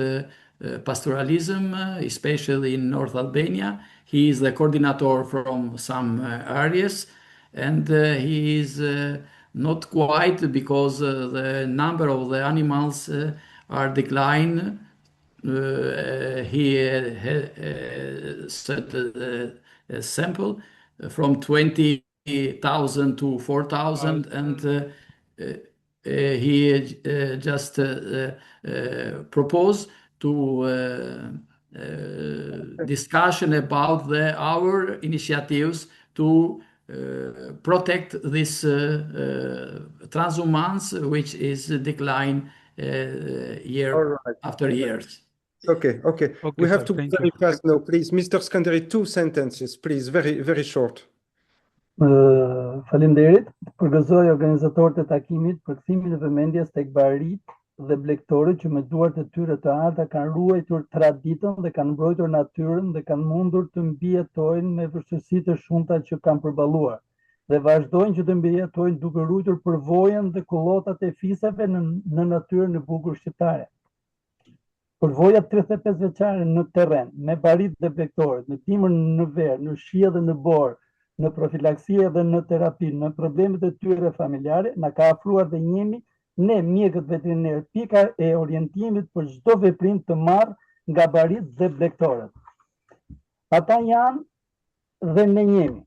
pastoralism, especially in North Albania. He is the coordinator from some areas, and he is not quite, because the number of the animals are declining. He set a sample from 20,000 to 4,000, and he just proposed to discussion about our initiatives to protect this transhumance, which is decline year after year. Okay. We have to be very fast now, please. Mr. Skanderi, 2 sentences, please, very short. Faleminderit. Përgëzoj organizatorët e takimit për kthimin e vëmendjes tek barit dhe blegtorët që me duart e tyre të arta kanë ruajtur traditën dhe kanë mbrojtur natyrën dhe kanë mundur të mbijetojnë me vështirësi të shumta që kanë përballuar dhe vazhdojnë që të mbijetojnë duke ruajtur përvojën dhe kollotat e fisave në natyrën e bukur shqiptare. Përvoja 35 vjeçare në terren, me barit dhe blegtorët, në timër në ver, në shie dhe në borë, në profilaksia dhe në terapi, në problemet e tyre familjare, na ka afruar dhe njemi ne mjekët veteriner, pika e orientimit për çdo veprim të marrë nga barit dhe blegtorët. Ata janë dhe ne njemi.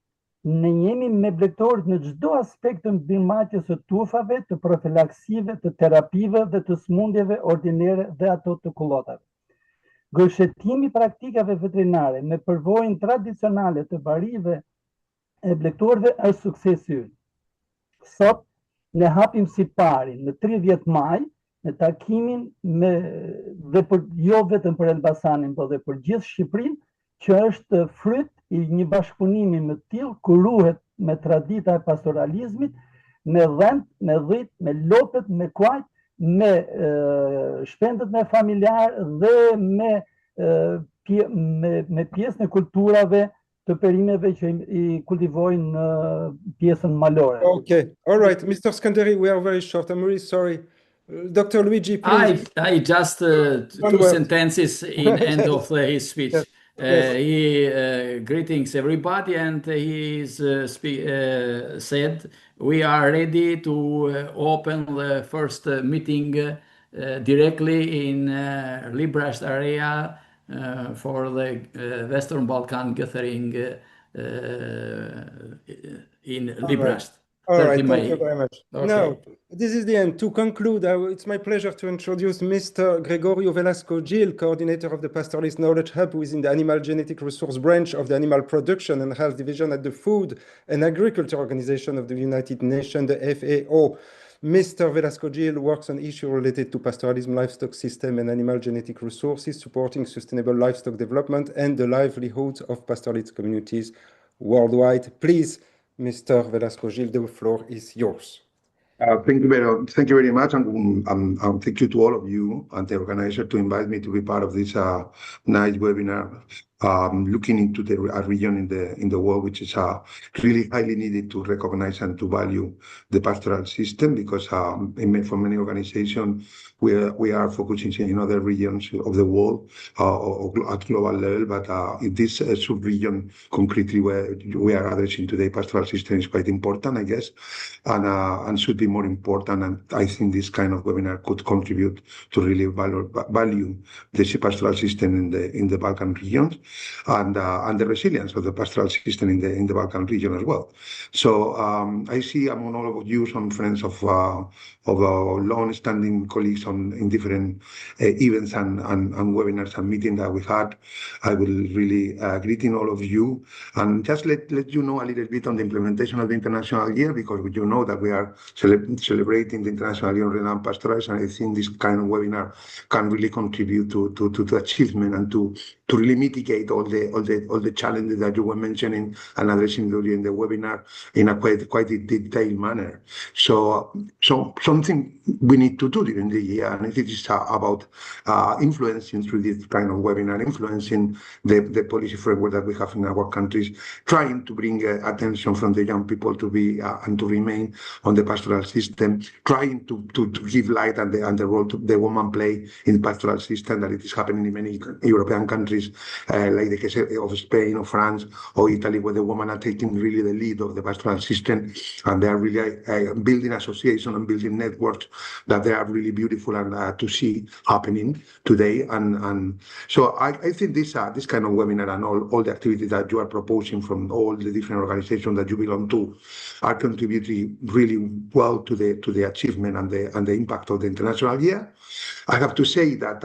Ne njemi me blegtorët në çdo aspekt të mbinmatjes së tufave, të profilaksive, të terapive dhe të smundjeve ordinere dhe ato të kullotave. Gërshetimi praktikave veterinare me përvojën tradicionale të barive e blegtorëve është suksesi ynë. Sot ne hapim si pari në 30 maj në takimin jo vetëm për Elbasanin, por dhe për gjithë Shqipërinë, që është fryt i një bashkëpunimi më tillë ku ruhet me tradita e pastoralizmit, me dhënt, me dhit, me lopët, me kuajt, me shpendët me familjar dhe me pjesën e kulturave të perimeve që i kultivojnë në pjesën malore. Okay, all right, Mr. Skanderi, we are very short. I'm really sorry. Dr. Luigi, please. I just 2 sentences in end of his speech. He greetings everybody, and he said we are ready to open the first meeting directly in Librast area for the Western Balkan gathering in Librast. All right, thank you very much. Okay. Now, this is the end. To conclude, it's my pleasure to introduce Mr. Gregorio Velasco Gil, coordinator of the Pastoralist Knowledge Hub within the Animal Genetic Resource Branch of the Animal Production and Health Division at the Food and Agriculture Organization of the United Nations, the FAO. Mr. Velasco Gil works on issues related to pastoralism, livestock system, and animal genetic resources, supporting sustainable livestock development and the livelihoods of pastoralist communities worldwide. Please, Mr. Velasco Gil, the floor is yours. Thank you very much, and thank you to all of you and the organizer to invite me to be part of this nice webinar. looking into a region in the world which is really highly needed to recognize and to value the pastoral system, because for many organizations we are focusing in other regions of the world or at global level, but in this sub-region concretely where we are addressing today, pastoral system is quite important, I guess, and should be more important. And I think this kind of webinar could contribute to really value the pastoral system in the Balkan regions, and the resilience of the pastoral system in the Balkan region as well. So I see among all of you some friends of long-standing colleagues in different events and webinars and meetings that we had. I will really greeting all of you and just let you know a little bit on the implementation of the International Year, because you know that we are celebrating the International Year on Renal Pastoralism, and I think this kind of webinar can really contribute to achievement and to really mitigate all the challenges that you were mentioning and addressing during the webinar in a quite detailed manner. So something we need to do during the year, and it is about influencing through this kind of webinar, influencing the policy framework that we have in our countries, trying to bring attention from the young people to be and to remain on the pastoral system, trying to give light and the role the woman play in the pastoral system, that it is happening in many European countries, like the case of Spain or France or Italy, where the women are taking really the lead of the pastoral system, and they are really building associations and building networks that they are really beautiful and to see happening today. And so I think this kind of webinar and all the activities that you are proposing from all the different organizations that you belong to are contributing really well to the achievement and the impact of the International Year. I have to say that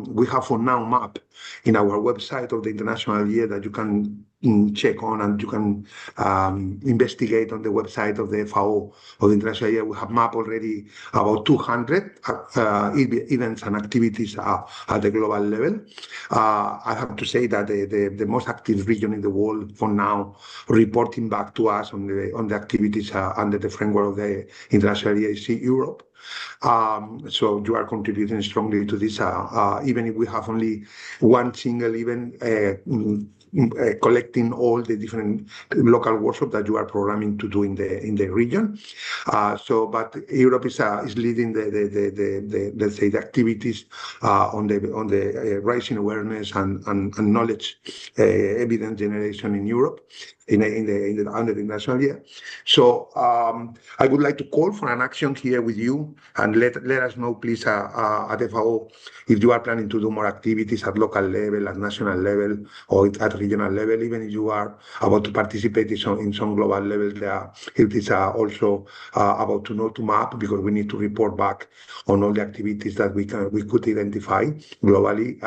we have for now map in our website of the International Year that you can check on, and you can investigate on the website of the FAO of the International Year. We have mapped already about 200 events and activities at the global level. I have to say that the most active region in the world for now, reporting back to us on the activities under the framework of the International Year, is Europe. So you are contributing strongly to this, even if we have only one single event collecting all the different local workshops that you are programming to do in the region. But Europe is leading the let's say the activities on the rising awareness and knowledge evidence generation in Europe under the International Year. So I would like to call for an action here with you, and let us know, please, at FAO, if you are planning to do more activities at local level, at national level, or at regional level, even if you are about to participate in some global level. It is also about to map, because we need to report back on all the activities that we could identify globally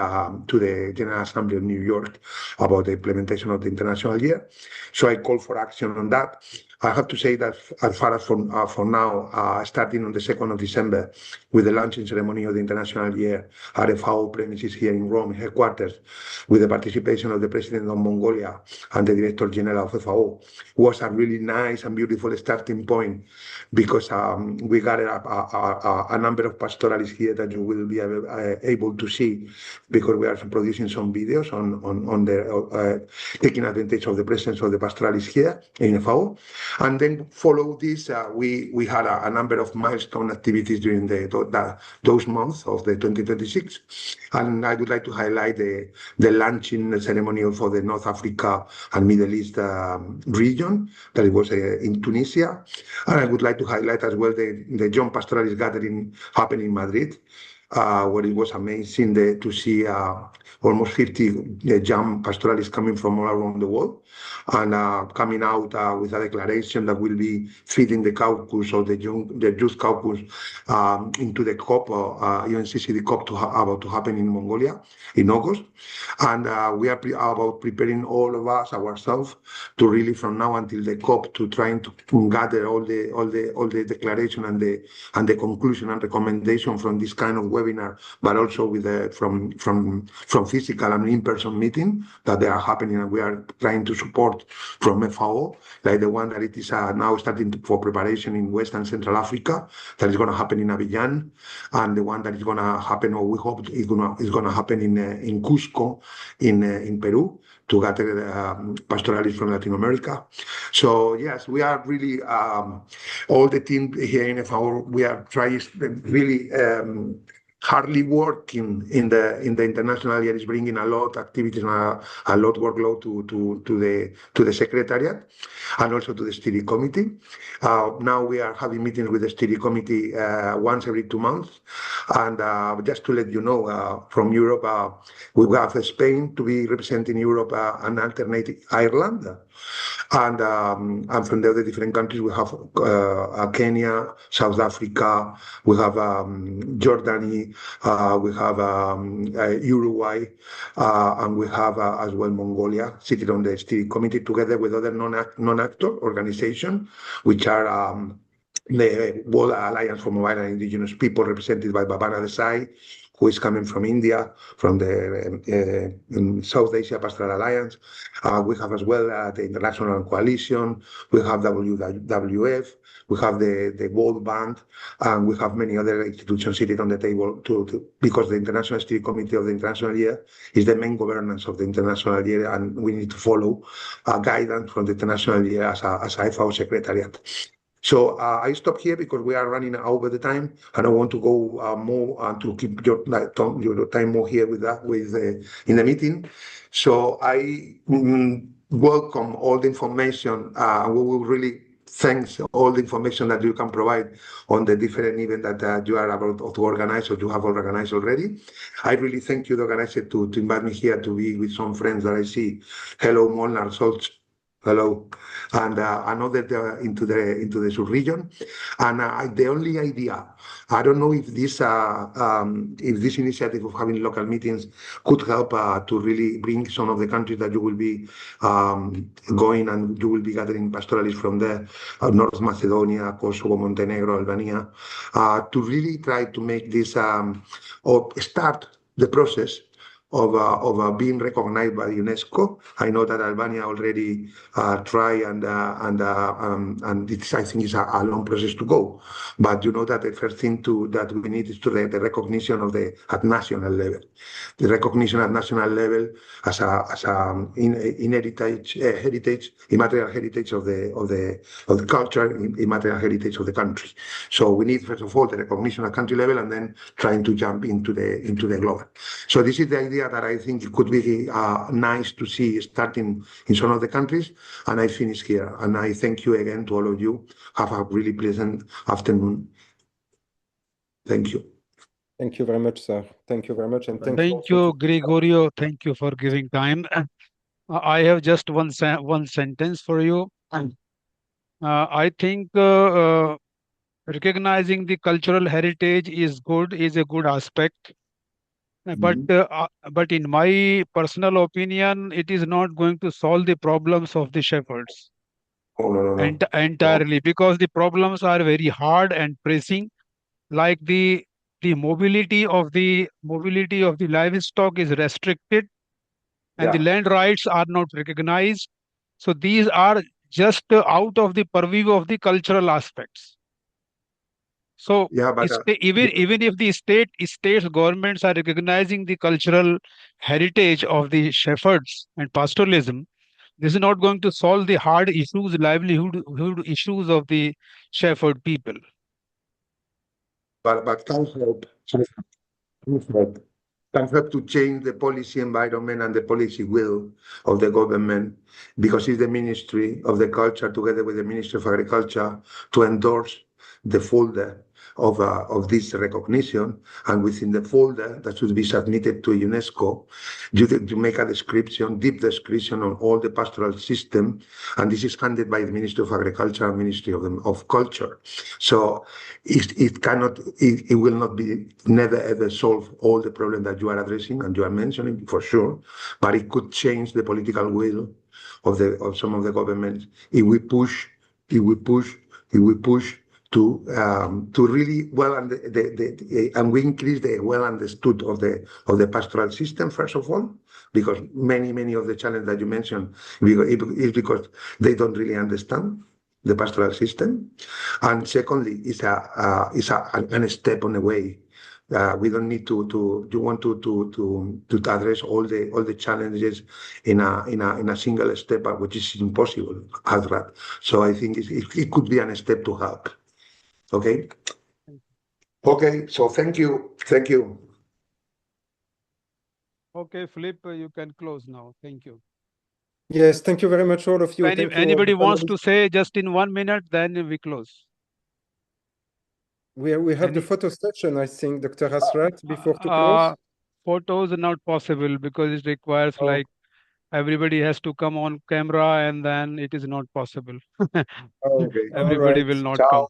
to the General Assembly of New York about the implementation of the International Year. So I call for action on that. I have to say that as far as for now, starting on the 2nd of December, with the launching ceremony of the International Year at FAO premises here in Rome, headquarters, with the participation of the President of Mongolia and the Director General of FAO, was a really nice and beautiful starting point, because we gathered a number of pastoralists here that you will be able to see, because we are producing some videos on the taking advantage of the presence of the pastoralists here in FAO. And then follow this, we had a number of milestone activities during those months of the 2026. And I would like to highlight the launching ceremony for the North Africa and Middle East region, that it was in Tunisia. And I would like to highlight as well the Young Pastoralist Gathering happening in Madrid, where it was amazing to see almost 50 young pastoralists coming from all around the world, and coming out with a declaration that will be feeding the caucus, or the youth caucus, into the COP, UNCCD COP about to happen in Mongolia in August. And we are about preparing all of us ourselves to really, from now until the COP, to trying to gather all the declaration and the conclusion and recommendation from this kind of webinar, but also with from physical and in-person meeting that they are happening, and we are trying to support from FAO, like the one that it is now starting for preparation in West and Central Africa, that is going to happen in Abidjan, and the one that is going to happen, or we hope is going to happen in Cusco in Peru, to gather pastoralists from Latin America. So yes, we are really all the team here in FAO. We are trying really hardly working in the international year is bringing a lot of activities and a lot of workload to the secretariat and also to the steering committee. Now we are having meetings with the steering committee once every 2 months. And just to let you know, from Europe, we have Spain to be representing Europe, an alternate Ireland. And from the other different countries, we have Kenya, South Africa, we have Jordani, we have Uruguay, and we have as well Mongolia sitting on the steering committee together with other non-actor organizations, which are the World Alliance for Mobile and Indigenous People, represented by Bhavana Desai, who is coming from India, from the South Asia Pastoral Alliance. We have as well the International Coalition, we have WWF, we have the World Bank, and we have many other institutions sitting on the table because the International Steering Committee of the International Year is the main governance of the International Year, and we need to follow guidance from the International Year as a FAO Secretariat. So I stop here because we are running over the time, and I want to go more and to keep your time more here with in the meeting. So I welcome all the information. We will really thanks all the information that you can provide on the different events that you are about to organize or you have organized already. I really thank you, the organizer, to invite me here to be with some friends that I see. Hello, Molnar Solts. Hello, and another into the sub-region, and the only idea, I don't know if this initiative of having local meetings could help to really bring some of the countries that you will be going and you will be gathering pastoralists from there, North Macedonia, Kosovo, Montenegro, Albania, to really try to make this or start the process of being recognized by UNESCO. I know that Albania already tried, and this, I think, is a long process to go. But you know that the first thing that we need is the recognition of at national level, the recognition at national level as a heritage, immaterial heritage of the culture, immaterial heritage of the country. So we need, first of all, the recognition at country level, and then trying to jump into the global. So this is the idea that I think it could be nice to see starting in some of the countries, and I finish here. And I thank you again to all of you. Have a really pleasant afternoon. Thank you. Thank you very much, sir. Thank you very much, and thank you, Gregorio. Thank you for giving time. I have just one sentence for you. I think recognizing the cultural heritage is a good aspect. But in my personal opinion, it is not going to solve the problems of the shepherds entirely, because the problems are very hard and pressing, like the mobility of the livestock is restricted, and the land rights are not recognized. So these are just out of the purview of the cultural aspects. So even if the states governments are recognizing the cultural heritage of the shepherds and pastoralism, this is not going to solve the hard issues, livelihood issues of the shepherd people. But can help to change the policy environment and the policy will of the government, because it's the Ministry of the Culture together with the Ministry of Agriculture to endorse the folder of this recognition, and within the folder that should be submitted to UNESCO, you make a deep description on all the pastoral system, and this is handled by the Ministry of Agriculture and Ministry of Culture. So it will not be never ever solve all the problems that you are addressing and you are mentioning for sure, but it could change the political will of some of the governments if we push to really and we increase the well understood of the pastoral system, first of all, because many of the challenges that you mentioned is because they don't really understand the pastoral system, and secondly, it's a step on the way We don't need to you want to address all the challenges in a single step, which is impossible as that. So I think it could be a step to help. Okay. Okay. So thank you. Thank you. Okay, Philip, you can close now. Thank you. Yes, thank you very much, all of you. Thank you, Anybody wants panelists. to say just in 1 minute, then we close. We have the photo session, I think, Dr. Hasrat, before to close. Photos are not possible because it requires like everybody has to come on camera, and then it is not possible. Okay. Everybody will not come.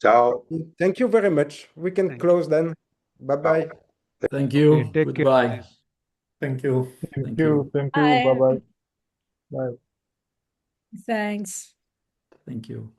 Ciao. Thank you very much. We can close then. Bye-bye. Thank you. Okay, take care, Goodbye. please. Thank you. Thank you. Thank you. Bye. Bye-bye. Bye. Thanks. Thank you.